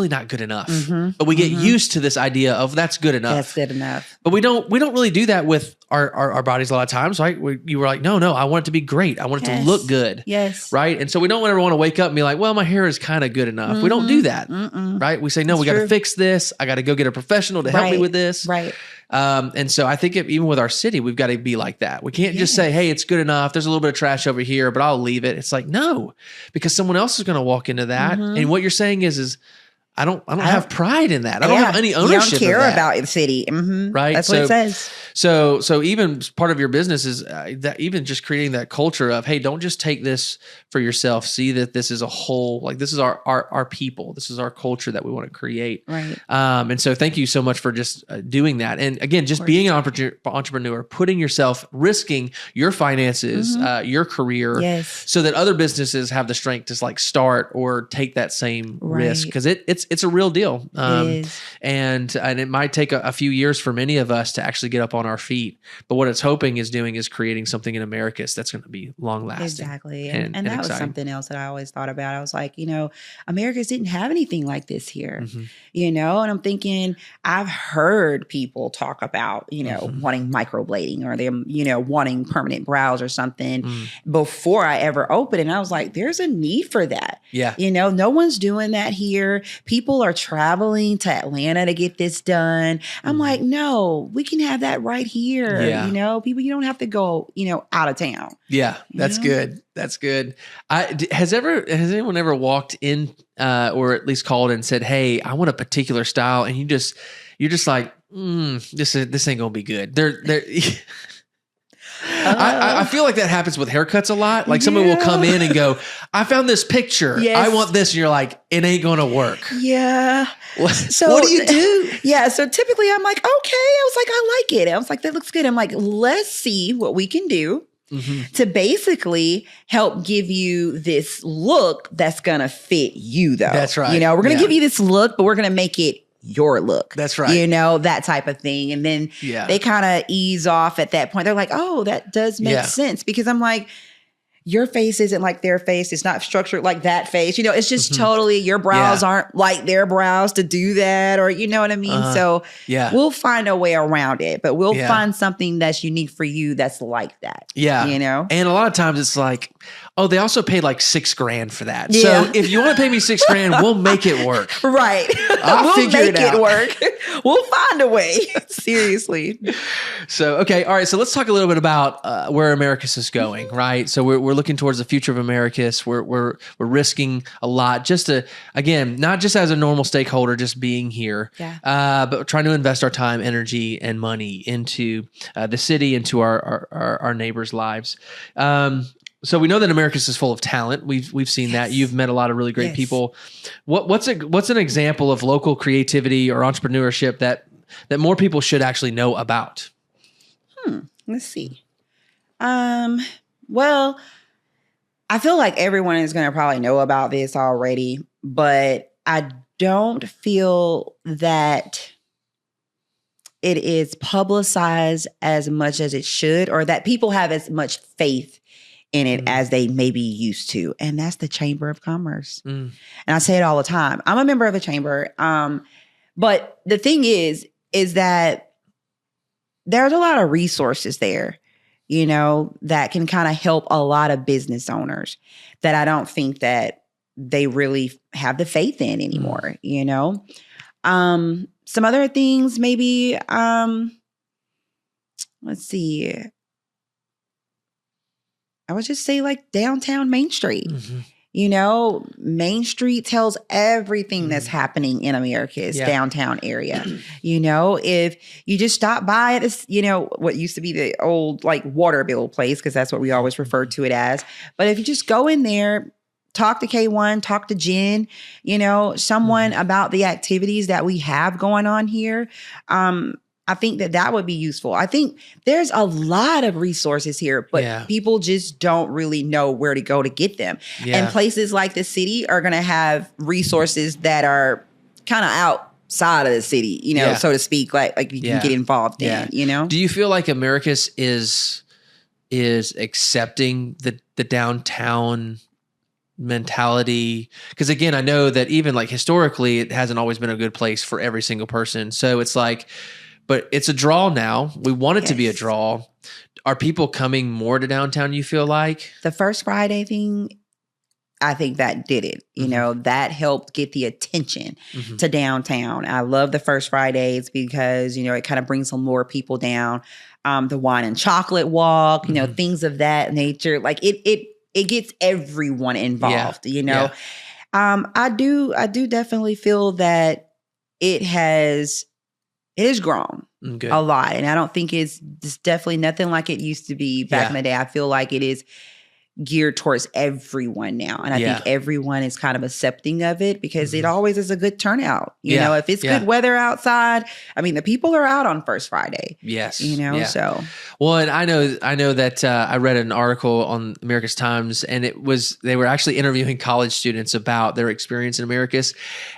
not good enough. But we get used to this idea of that's good enough. That's good enough. But we don't really do that with our bodies a lot of times, right? You were like, no, I want it to be great. I want it to look good. Yes. Right. And so we don't ever want to wake up and be like, well, my hair is kind of good enough. We don't do that. Right. We say, no, we got to fix this. I got to go get a professional to help me with this. Right. And so I think even with our city, we've got to be like that. We can't just say, hey, it's good enough. There's a little bit of trash over here, but I'll leave it. It's like, no, because someone else is going to walk into that. And what you're saying is I don't have pride in that. I don't have any ownership. You don't care of that. about the city, right? That's what it says. So even part of your business is that even just creating that culture of, hey, don't just take this for yourself. See that this is a whole, like this is our people. This is our culture that we want to create. Right. And so thank you so much for just doing that. And again, just being an entrepreneur, putting yourself, risking your finances, your career, so that other businesses have the strength to like start or take that same risk, because it's a real deal. It is. And it might take a few years for many of us to actually get up on our feet. But what it's hoping is doing is creating something in Americus that's going to be long lasting. Exactly. And that was something else that I always thought about. I was like, Americus didn't have anything like this here, and I'm thinking, I've heard people talk about, wanting microblading or them, wanting permanent brows or something before I ever opened. And I was like, there's a need for that. Yeah. No one's doing that here. People are traveling to Atlanta to get this done. I'm like, no, we can have that right here. Yeah. People, you don't have to go, out of town. Yeah, that's good. That's good. Has anyone ever walked in or at least called and said, hey, I want a particular style, and you're just like, this ain't gonna be good. I feel like that happens with haircuts a lot. Like someone will come in and go, I found this picture. Yes. I want this. And you're like, it ain't going to work. Yeah. So what do you do? Yeah. So typically I'm like, okay. I was like, I like it. I was like, that looks good. I'm like, let's see what we can do to basically help give you this look that's going to fit you though. That's right. We're going to give you this look, but we're going to make it your look. That's right. That type of thing. And then they kind of ease off at that point. They're like, oh, that does make sense. Because I'm like, your face isn't like their face. It's not structured like that face. It's just totally, your brows aren't like their brows to do that, or you know what I mean? So we'll find a way around it, but we'll find something that's unique for you that's like that. Yeah. And a lot of times it's like, oh, they also paid like $6,000 for that. Yeah. So if you want to pay me $6,000, we'll make it work. Right. We'll make it work. We'll find a way. Seriously. So, okay. All right. So let's talk a little bit about where Americus is going, right? So we're looking towards the future of Americus. We're risking a lot just to, again, not just as a normal stakeholder, just being here, but trying to invest our time, energy, and money into the city, into our neighbors' lives. So we know that Americus is full of talent. We've seen that. You've met a lot of really great people. What's an example of local creativity or entrepreneurship that more people should actually know about? Let's see. Well, I feel like everyone is going to probably know about this already, but I don't feel that it is publicized as much as it should, or that people have as much faith in it as they maybe used to. And that's the Chamber of Commerce. And I say it all the time. I'm a member of the chamber. But the thing is that there's a lot of resources there, that can kind of help a lot of business owners that I don't think that they really have the faith in anymore, Some other things, maybe, let's see. I would just say like downtown Main Street. Main Street tells everything that's happening in America's downtown area. If you just stop by at this, what used to be the old like water bill place, because that's what we always referred to it as. But if you just go in there, talk to K1, talk to Jen, someone about the activities that we have going on here. I think that would be useful. I think there's a lot of resources here, but people just don't really know where to go to get them. And places like the city are going to have resources that are kind of outside of the city, so to speak, like you can get involved in, Do you feel like Americus is accepting the downtown mentality? Because again, I know that even like historically, it hasn't always been a good place for every single person. So it's like, but it's a draw now. We want it to be a Yes. draw. Are people coming more to downtown, you feel like? The first Friday thing, I think that did it. You know, that helped get the attention to downtown. I love the first Fridays because, you know, it kind of brings some more people down. The wine and chocolate walk, you know, things of that nature. Like it gets everyone involved, you know. I do definitely feel that it has grown a lot. And I don't think it's definitely nothing like it used to be back in the day. I feel like it is geared towards everyone now. And I think everyone is kind of accepting of it because it always is a good turnout. You know, if it's good weather outside, I mean, the people are out on First Friday. Yes. You know, so. Well, and I know that I read an article on Americus Times, and they were actually interviewing college students about their experience in Americus.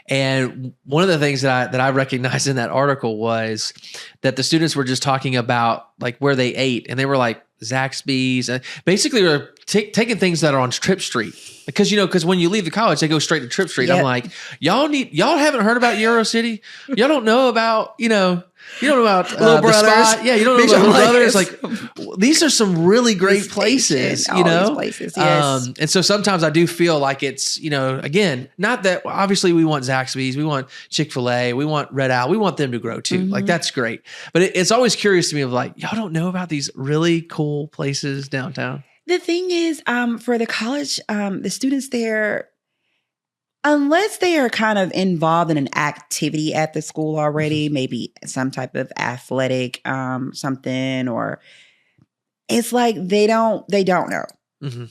And one of the things that I recognized in that article was that the students were just talking about like where they ate, and they were like Zaxby's. Basically, we're taking things that are on Trip Street because when you leave the college, they go straight to Trip Street. I'm like, y'all haven't heard about Euro City? Y'all don't know about you don't know about Little Brothers. The Spot. Yeah, you don't know about Little Brothers. Like these are some really great places. You know, these places. Yes. And so sometimes I do feel like it's again, not that obviously we want Zaxby's, we want Chick-fil-A, we want Red Owl, we want them to grow too. Like that's great, but it's always curious to me of like y'all don't know about these really cool places downtown. The thing is, for the college, the students there, unless they are kind of involved in an activity at the school already, maybe some type of athletic something, or it's like they don't know.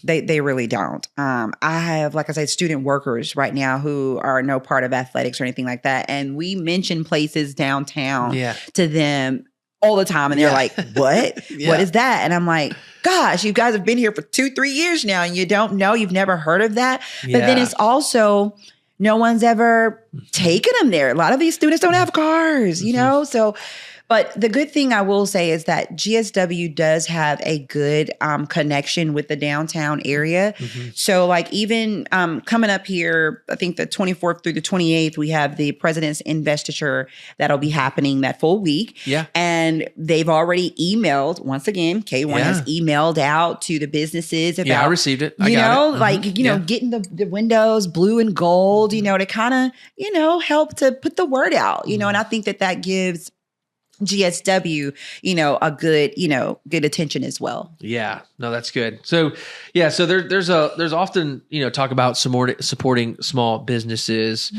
They really don't. I have, like I said, student workers right now who are no part of athletics or anything like that. And we mention places downtown to them all the time. And they're like, what? What is that? And I'm like, gosh, you guys have been here for 2-3 years now and you don't know, you've never heard of that. But then it's also, no one's ever taken them there. A lot of these students don't have cars, you know? So, but the good thing I will say is that GSW does have a good connection with the downtown area. So like even coming up here, I think the 24th through the 28th, we have the President's Investiture that'll be happening that full week. And they've already emailed, once again, K1 has emailed out to the businesses about, I received it. You know, getting the windows blue and gold, you know, to kind of, help to put the word out, you know, and I think that gives GSW, a good attention as well. Yeah, no, that's good. So, so there's often, talk about supporting small businesses,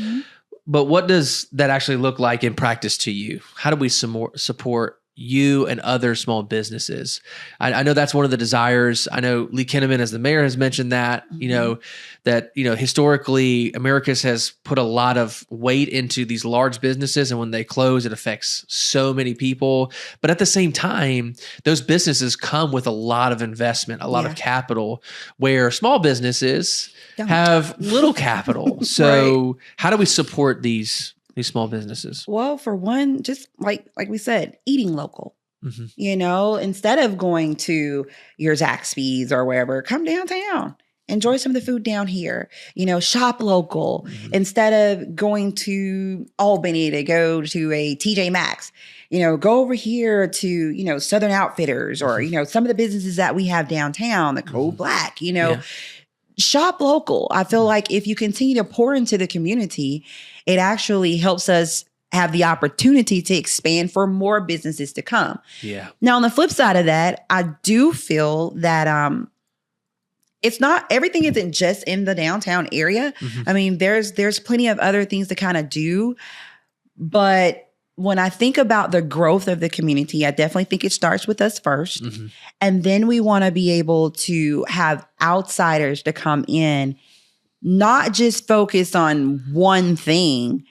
but what does that actually look like in practice to you? How do we support you and other small businesses? I know that's one of the desires. I know Lee Kinnaman, as the mayor, has mentioned that, that historically Americus has put a lot of weight into these large businesses, and when they close, it affects so many people. But at the same time, those businesses come with a lot of investment, a lot of capital, where small businesses have little capital. So how do we support these small businesses? Well, for one, just like we said, eating local. Instead of going to your Zaxby's or wherever, come downtown. Enjoy some of the food down here. Shop local. Instead of going to Albany to go to a TJ Maxx, go over here to, Southern Outfitters or, some of the businesses that we have downtown, the Code Black, shop local. I feel like if you continue to pour into the community, it actually helps us have the opportunity to expand for more businesses to come. Now, on the flip side of that, I do feel that it's not, everything isn't just in the downtown area. I mean, there's plenty of other things to kind of do. But when I think about the growth of the community, I definitely think it starts with us first. And then we want to be able to have outsiders to come in, not just focus on one thing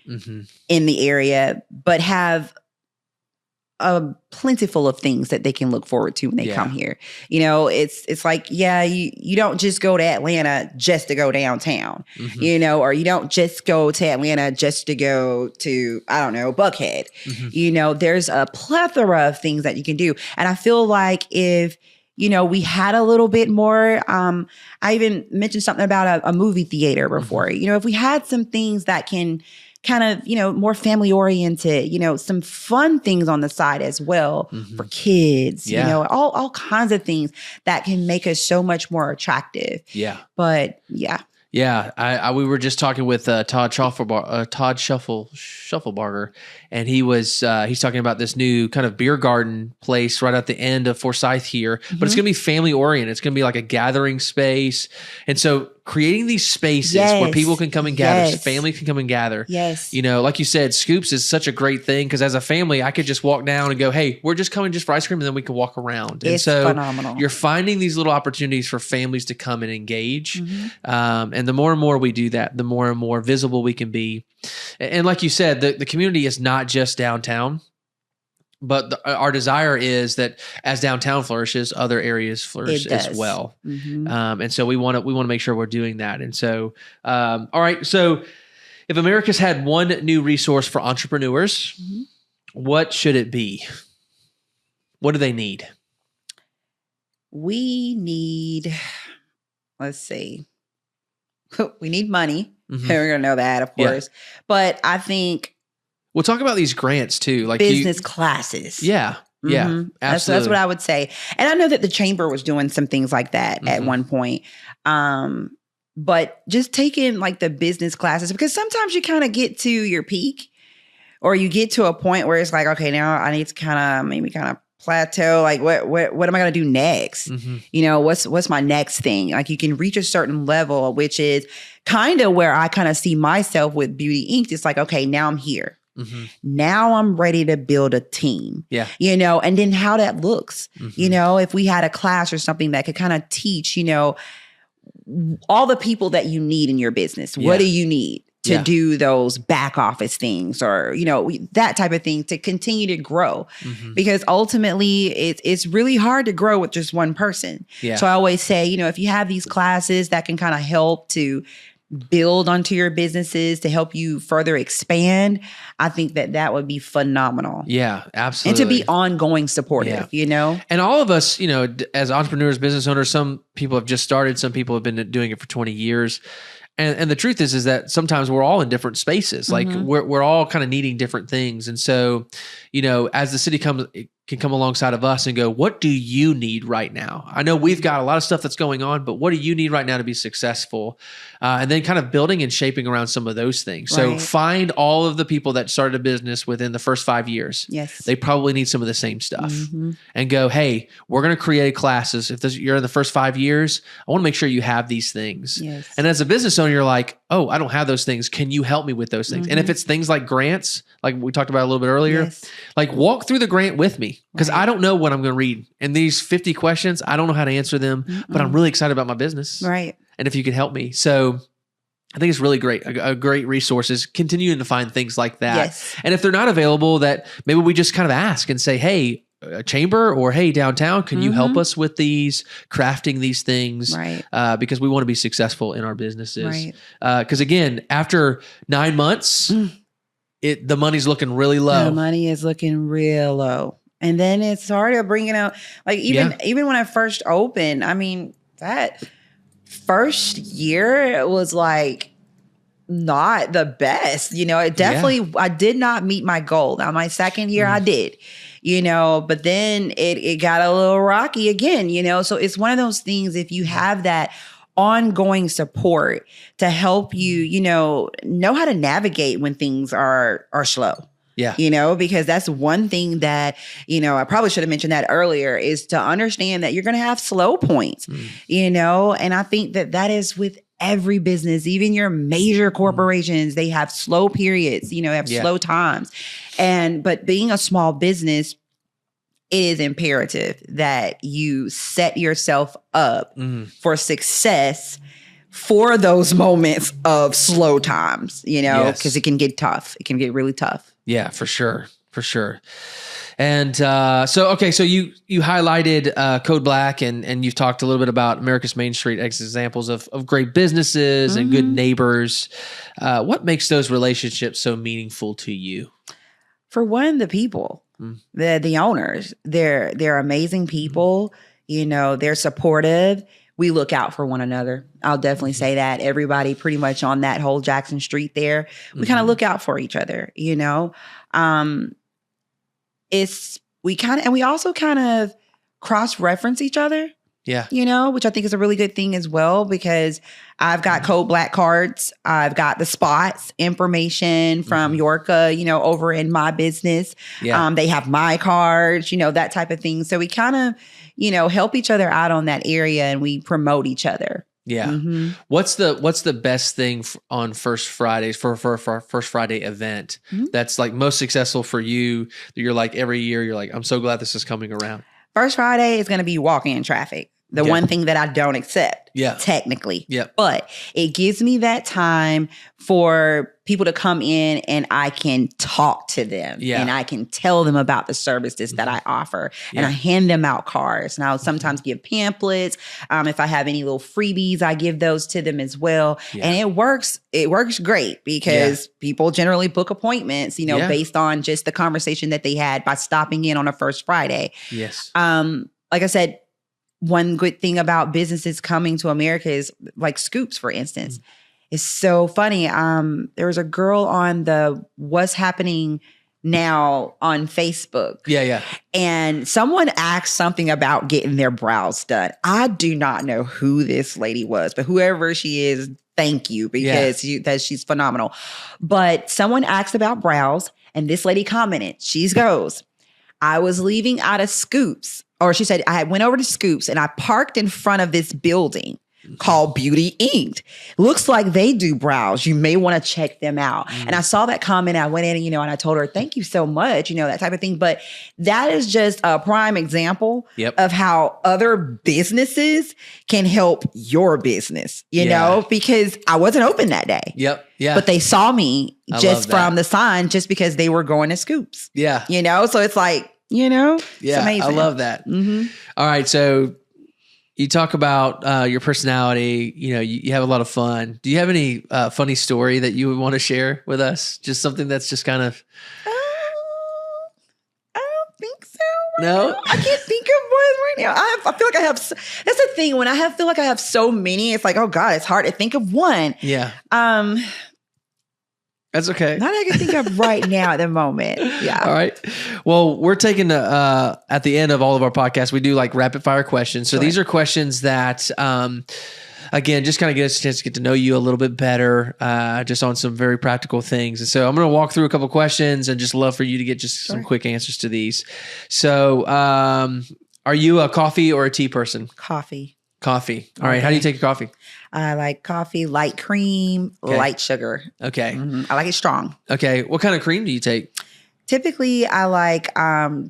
in the area, but have a plentiful of things that they can look forward to when they come here. It's like, you don't just go to Atlanta just to go downtown, or you don't just go to Atlanta just to go to, I don't know, Buckhead. There's a plethora of things that you can do. And I feel like if, we had a little bit more, I even mentioned something about a movie theater before, if we had some things that can kind of, more family oriented, some fun things on the side as well for kids, all kinds of things that can make us so much more attractive. Yeah. But yeah. Yeah, we were just talking with Todd Shufflebarger, and he's talking about this new kind of beer garden place right at the end of Forsyth here, but it's going to be family oriented. It's going to be like a gathering space, and so creating these spaces where people can come and gather, family can come and gather. Yes, like you said, Scoops is such a great thing because as a family, I could just walk down and go, "Hey, we're just coming just for ice cream," and then we can walk around. It's phenomenal. You're finding these little opportunities for families to come and engage. And the more and more we do that, the more and more visible we can be. And like you said, the community is not just downtown, but our desire is that as downtown flourishes, other areas flourish as well. And so we want to make sure we're doing that. And so, all right. So if Americus had one new resource for entrepreneurs, what should it be? What do they need? We need, let's see. We need money. We're going to know that, of course. Yeah. But I think we'll talk about these grants too, like business classes. Yeah. Yeah. That's what I would say. And I know that the chamber was doing some things like that at one point. But just taking like the business classes, because sometimes you kind of get to your peak or you get to a point where it's like, okay, now I need to kind of plateau. Like what am I going to do next? What's my next thing? Like you can reach a certain level, which is kind of where I kind of see myself with Beauty Inc. It's like, okay, now I'm here. Now I'm ready to build a team. Yeah. And then how that looks, if we had a class or something that could kind of teach, all the people that you need in your business. What do you need to do those back office things or, that type of thing to continue to grow? Because ultimately it's really hard to grow with just one person. Yeah. So I always say, if you have these classes that can kind of help to build onto your businesses to help you further expand, I think that would be phenomenal. Yeah, absolutely. And to be ongoing supportive, And all of us, as entrepreneurs, business owners, some people have just started, some people have been doing it for 20 years. And the truth is that sometimes we're all in different spaces. Like we're all kind of needing different things. And so, as the city can come alongside of us and go, what do you need right now? I know we've got a lot of stuff that's going on, but what do you need right now to be successful? And then kind of building and shaping around some of those things. So find all of the people that started a business within the first 5 years. Yes. They probably need some of the same stuff. And go, hey, we're going to create classes. If you're in the first 5 years, I want to make sure you have these things. Yes. And as a business owner, you're like, oh, I don't have those things. Can you help me with those things? And if it's things like grants, like we talked about a little bit earlier, like walk through the grant with me. Because I don't know what I'm going to read. And these 50 questions, I don't know how to answer them, but I'm really excited about my business. Right. And if you can help me. So I think it's really great. A great resource is continuing to find things like that. Yes. And if they're not available, that maybe we just kind of ask and say, hey, chamber or hey, downtown, can you help us with crafting these things? Right. Because we want to be successful in our businesses. Right. Because again, after 9 months, the money's looking really low. The money is looking real low. And then it started bringing out, like even when I first opened, I mean, that first year it was like not the best, it definitely, I did not meet my goal. Now my second year I did, but then it got a little rocky again, so it's one of those things, if you have that ongoing support to help you, know how to navigate when things are slow. Yeah. Because that's one thing that, I probably should have mentioned that earlier, is to understand that you're going to have slow points, and I think that is with every business, even your major corporations, they have slow periods, have slow times. But being a small business, it is imperative that you set yourself up for success for those moments of slow times, because it can get tough. It can get really tough. Yeah, for sure. For sure. And so you highlighted Code Black and you've talked a little bit about Americus Main Street as examples of great businesses and good neighbors. What makes those relationships so meaningful to you? For one, the people, the owners, they're amazing people. They're supportive. we look out for one another. I'll definitely say that. Everybody pretty much on that whole Jackson Street there, we kind of look out for each other, you know? We also kind of cross-reference each other. Yeah. You know, which I think is a really good thing as well, because I've got Code Black cards. I've got the spots information from Yorka, you know, over in my business. Yeah. They have my cards, you know, that type of thing. So we kind of, you know, help each other out on that area, and we promote each other. Yeah. What's the best thing on First Fridays for our First Friday event that's like most successful for you? That you're like every year, you're like, I'm so glad this is coming around. First Friday is going to be walk-in traffic. The one thing that I don't accept, technically. But it gives me that time for people to come in and I can talk to them. And I can tell them about the services that I offer. And I hand them out cards. And I'll sometimes give pamphlets. If I have any little freebies, I give those to them as well. And it works great, because people generally book appointments, you know, based on just the conversation that they had by stopping in on a First Friday. Like I said, one good thing about businesses coming to America is like Scoops, for instance. It's so funny. There was a girl on the What's Happening Now on Facebook. And someone asked something about getting their brows done. I do not know who this lady was, but whoever she is, thank you, because she's phenomenal. But someone asked about brows, and this lady commented, she goes, I was leaving out of Scoops. Or she said, I went over to Scoops and I parked in front of this building called Beauty Inked. Looks like they do brows. You may want to check them out. And I saw that comment. I went in and, you know, and I told her, thank you so much, you know, that type of thing. But that is just a prime example of how other businesses can help your business, you know, because I wasn't open that day. But they saw me just from the sign, just because they were going to Scoops. You know, so it's like, you know, it's amazing. I love that. All right. So you talk about your personality, you know, you have a lot of fun. Do you have any funny story that you would want to share with us? Just something that's just kind of. I don't think so. No, I can't think of one right now. I feel like I have, that's the thing. When I feel like I have so many, it's like, oh God, it's hard to think of one. That's okay. Not that I can think of right now at the moment. All right. Well, we're taking at the end of all of our podcasts, we do like rapid fire questions. So these are questions that, again, just kind of get us a chance to get to know you a little bit better, just on some very practical things. And so I'm going to walk through a couple questions and just love for you to get just some quick answers to these. So, are you a coffee or a tea person? Coffee. Coffee. All right. How do you take your coffee? I like coffee, light cream, light sugar. Okay. I like it strong. Okay. What kind of cream do you take? Typically, I like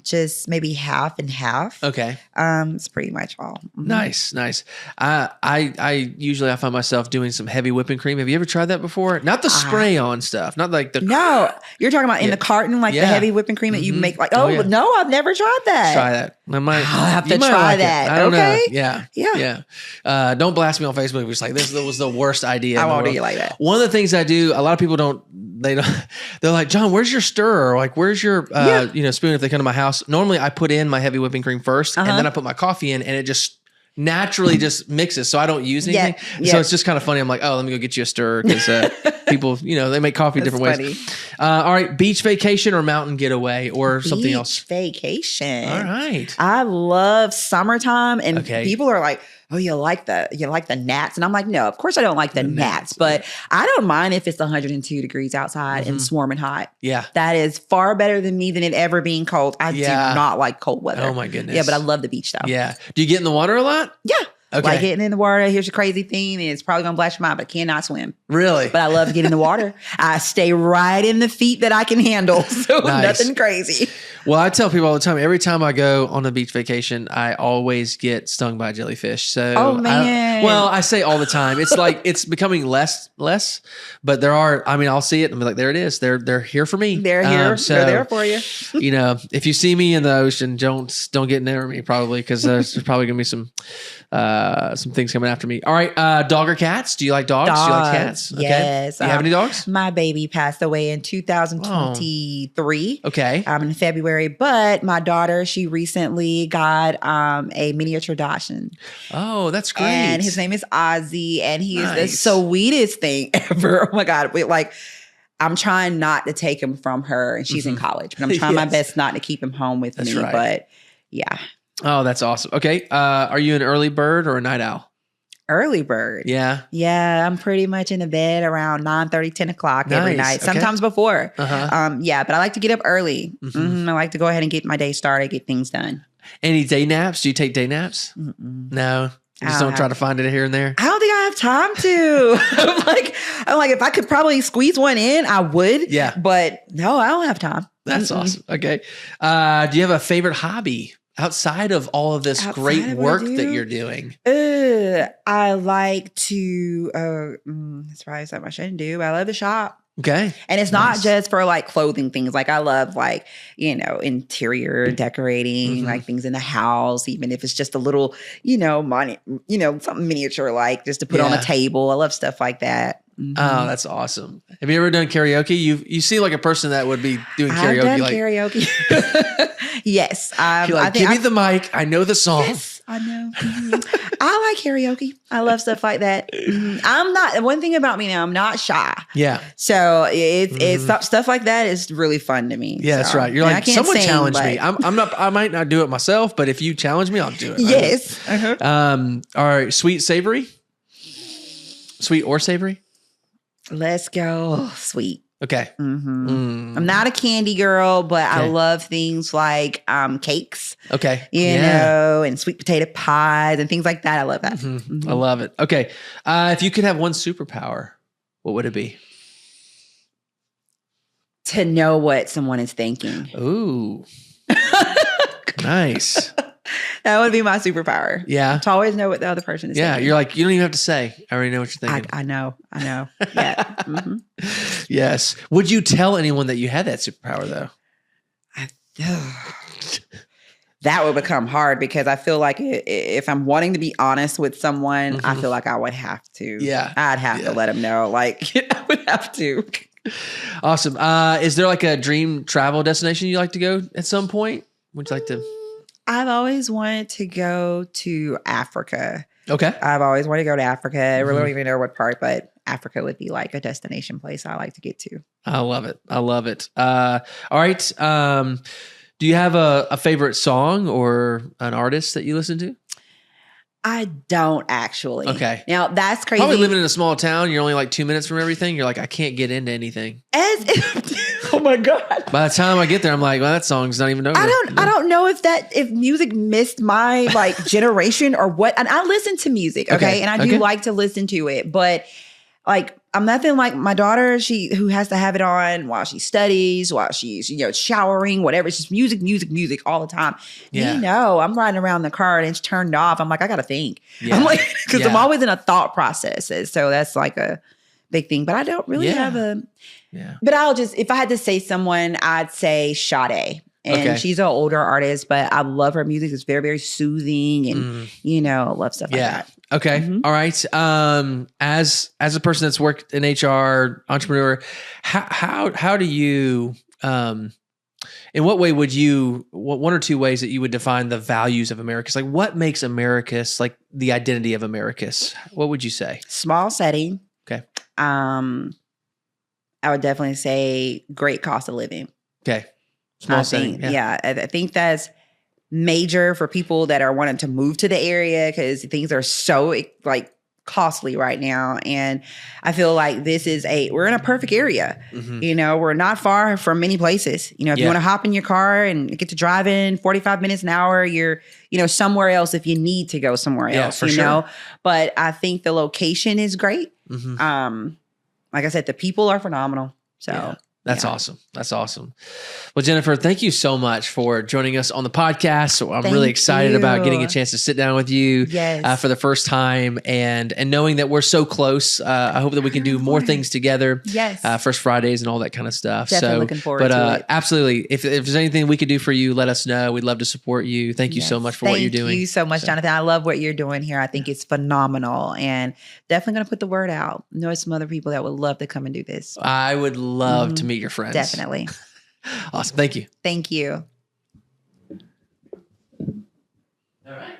just maybe half and half. Okay. It's pretty much all. Nice. I usually find myself doing some heavy whipping cream. Have you ever tried that before? Not the spray on stuff. Not like the. No, you're talking about in the carton, like the heavy whipping cream that you make. Like, no, I've never tried that. Try that. I'll have to try that. I don't know. Yeah. Don't blast me on Facebook. It's like, this was the worst idea. I won't do you like that. One of the things I do, a lot of people don't. They're like, John, where's your stirrer? Or like, where's your spoon if they come to my house? Normally I put in my heavy whipping cream first and then I put my coffee in, and it just naturally just mixes. So I don't use anything. So it's just kind of funny. I'm like, oh, let me go get you a stirrer, because people, they make coffee different ways. All right. Beach vacation or mountain getaway or something else? Beach vacation. All right. I love summertime, and people are like, oh, you like the gnats? And I'm like, no, of course I don't like the gnats, but I don't mind if it's 102 degrees outside and swarming hot. Yeah. That is far better than it ever being cold. I do not like cold weather. Oh my goodness. Yeah, but I love the beach though. Yeah. Do you get in the water a lot? Yeah. Okay. Like getting in the water. Here's the crazy thing. It's probably going to blast your mind, but I cannot swim. Really? But I love to get in the water. I stay right in the feet that I can handle. So nothing crazy. Well, I tell people all the time, every time I go on a beach vacation, I always get stung by a jellyfish. So, oh man. I say all the time. It's like, it's becoming less, but there are, I'll see it and be like, there it is. They're here for me. They're here. They're there for you. If you see me in the ocean, don't get near me probably, because there's probably going to be some things coming after me. All right. Dog or cats? Do you like dogs? Do you like cats? Okay. Yes. Do you have any dogs? My baby passed away in 2023. Okay. In February necessary. But my daughter, she recently got a miniature Dachshund. Oh, that's great. And his name is Ozzy, and he is the Nice. sweetest thing ever. Oh my God. I'm trying not to take him from her, and she's in college, but I'm trying my Yes. best not to keep him home with That's me. right. But yeah, Oh, that's awesome. Okay. Are you an early bird or a night owl? early bird. Yeah. Yeah, I'm pretty much in the bed around 9:30, 10 o'clock every Nice. night, Okay. sometimes before. Uh-huh. Yeah, but I like to get up early. Mhm. I like to go ahead and get my day started, get things done. Any day naps? Do you take day naps? Mm-mm. No. You just I don't don't try have to find it here and there? I don't think I have time to. I'm like, if I could probably squeeze one in, I would. Yeah. But no, I don't have time. That's Mm-mm. awesome. Okay. Do you have a favorite hobby outside of all of this Outside great of what I work do? that you're doing? I like to, that's probably something I shouldn't do, but I love to shop. Okay. And it's Nice. not just for like clothing things. Like I love like, interior decorating, Mhm. like things in the house, even if it's just a little, something miniature, like just to put on Yeah. a table. I love stuff like that. Mhm. Oh, that's awesome. Have you ever done karaoke? You seem like a person that would be doing karaoke. I've done like, karaoke. Yes. you're like, give me the mic. I know the song. Yes, I know. Mhm. I like karaoke. I love stuff like that. Mhm. I'm not, one thing about me now, I'm not shy. Yeah. So it's stuff like that is really fun to me. Yeah, that's So, right. You're and I like, can't someone sing, challenge but- me. I might not do it myself, but if you challenge me, I'll do it. Yes. Uh-huh. All right. Sweet, savory? Sweet or savory? Let's go. Sweet. Okay. Mhm. I'm not a candy girl, but I Okay. love things like cakes, Okay. and sweet potato pies and things like that. I love that. Mhm. Mhm. I love it. Okay. If you could have one superpower, what would it be? To know what someone is thinking. Ooh. Nice. That would be my superpower. Yeah. To always know what the other person is Yeah. thinking. You're like, you don't even have to say. I already know what you're thinking. I know. Yeah. Mhm. Yes. Would you tell anyone that you had that superpower though? That would become hard because I feel like if I'm wanting to be honest with someone, I feel like I would have to. Yeah. I'd have Yeah. to let them know. Like, I would have to. Awesome. Is there like a dream travel destination you like to go at some point? Would you like to? I've always wanted to go to Africa. Okay. I've always wanted to go to Africa. I really Mhm. don't even know what part, but Africa would be like a destination place I like to get to. I love it. I love it. All right. Do you have a favorite song or an artist that you listen to? I don't actually. Okay. Now that's crazy. Probably living in a small town, you're only like 2 minutes from everything. You're like, I can't get into anything. Oh my God. By the time I get there, I'm like, well, that song's not even over. I don't know if music missed my like generation or what. And I listen to music, okay? And I do like to listen to it, but like I'm nothing like my daughter, who has to have it on while she studies, while she's, showering, whatever. It's just music all the time. Yeah. I'm riding around the car and it's turned off. I'm like, I gotta think. Yeah. I'm like, because I'm Yeah. always in a thought process. So that's like a big thing. But I don't really have a Yeah. but if I had to say someone, I'd say Sade. And Okay. she's an older artist, but I love her music. It's very, very soothing and, I love stuff like that. Okay. Mhm. All right. As a person that's worked in HR, entrepreneur, how do you in what way would you one or two ways that you would define the values of Americus? Like what makes Americus like the identity of Americus? What would you say? Small setting. Okay. I would definitely say great cost of living. Okay. Small setting. I think that's major for people that are wanting to move to the area because things are so like costly right now. And I feel like we're in a perfect area. Mhm. We're not far from many places. If you want to hop in your car and get to drive in 45 minutes an hour, you're, somewhere else if you need to go somewhere else, for sure. But I think the location is great. Mhm. Like I said, the people are phenomenal. So Yeah. That's yeah. awesome. That's awesome. Well, Jennifer, thank you so much for joining us on the podcast. So I'm really Thank excited about getting a you. chance to sit down with you Yes. for the first time and knowing that we're so close. I hope that we can do more things together. Yes. First Fridays and all that kind of stuff. Definitely looking forward but, to it. absolutely. If there's anything we could do for you, let us know. We'd love to support you. Thank you so Yes. much for what you're doing. Thank you so much, So- Jonathan. I love what you're doing here. I think it's phenomenal and definitely going to put the word out. I know some other people that would love to come and do this. I would love to meet your friends. Definitely. Awesome. Thank you. Thank you. All right.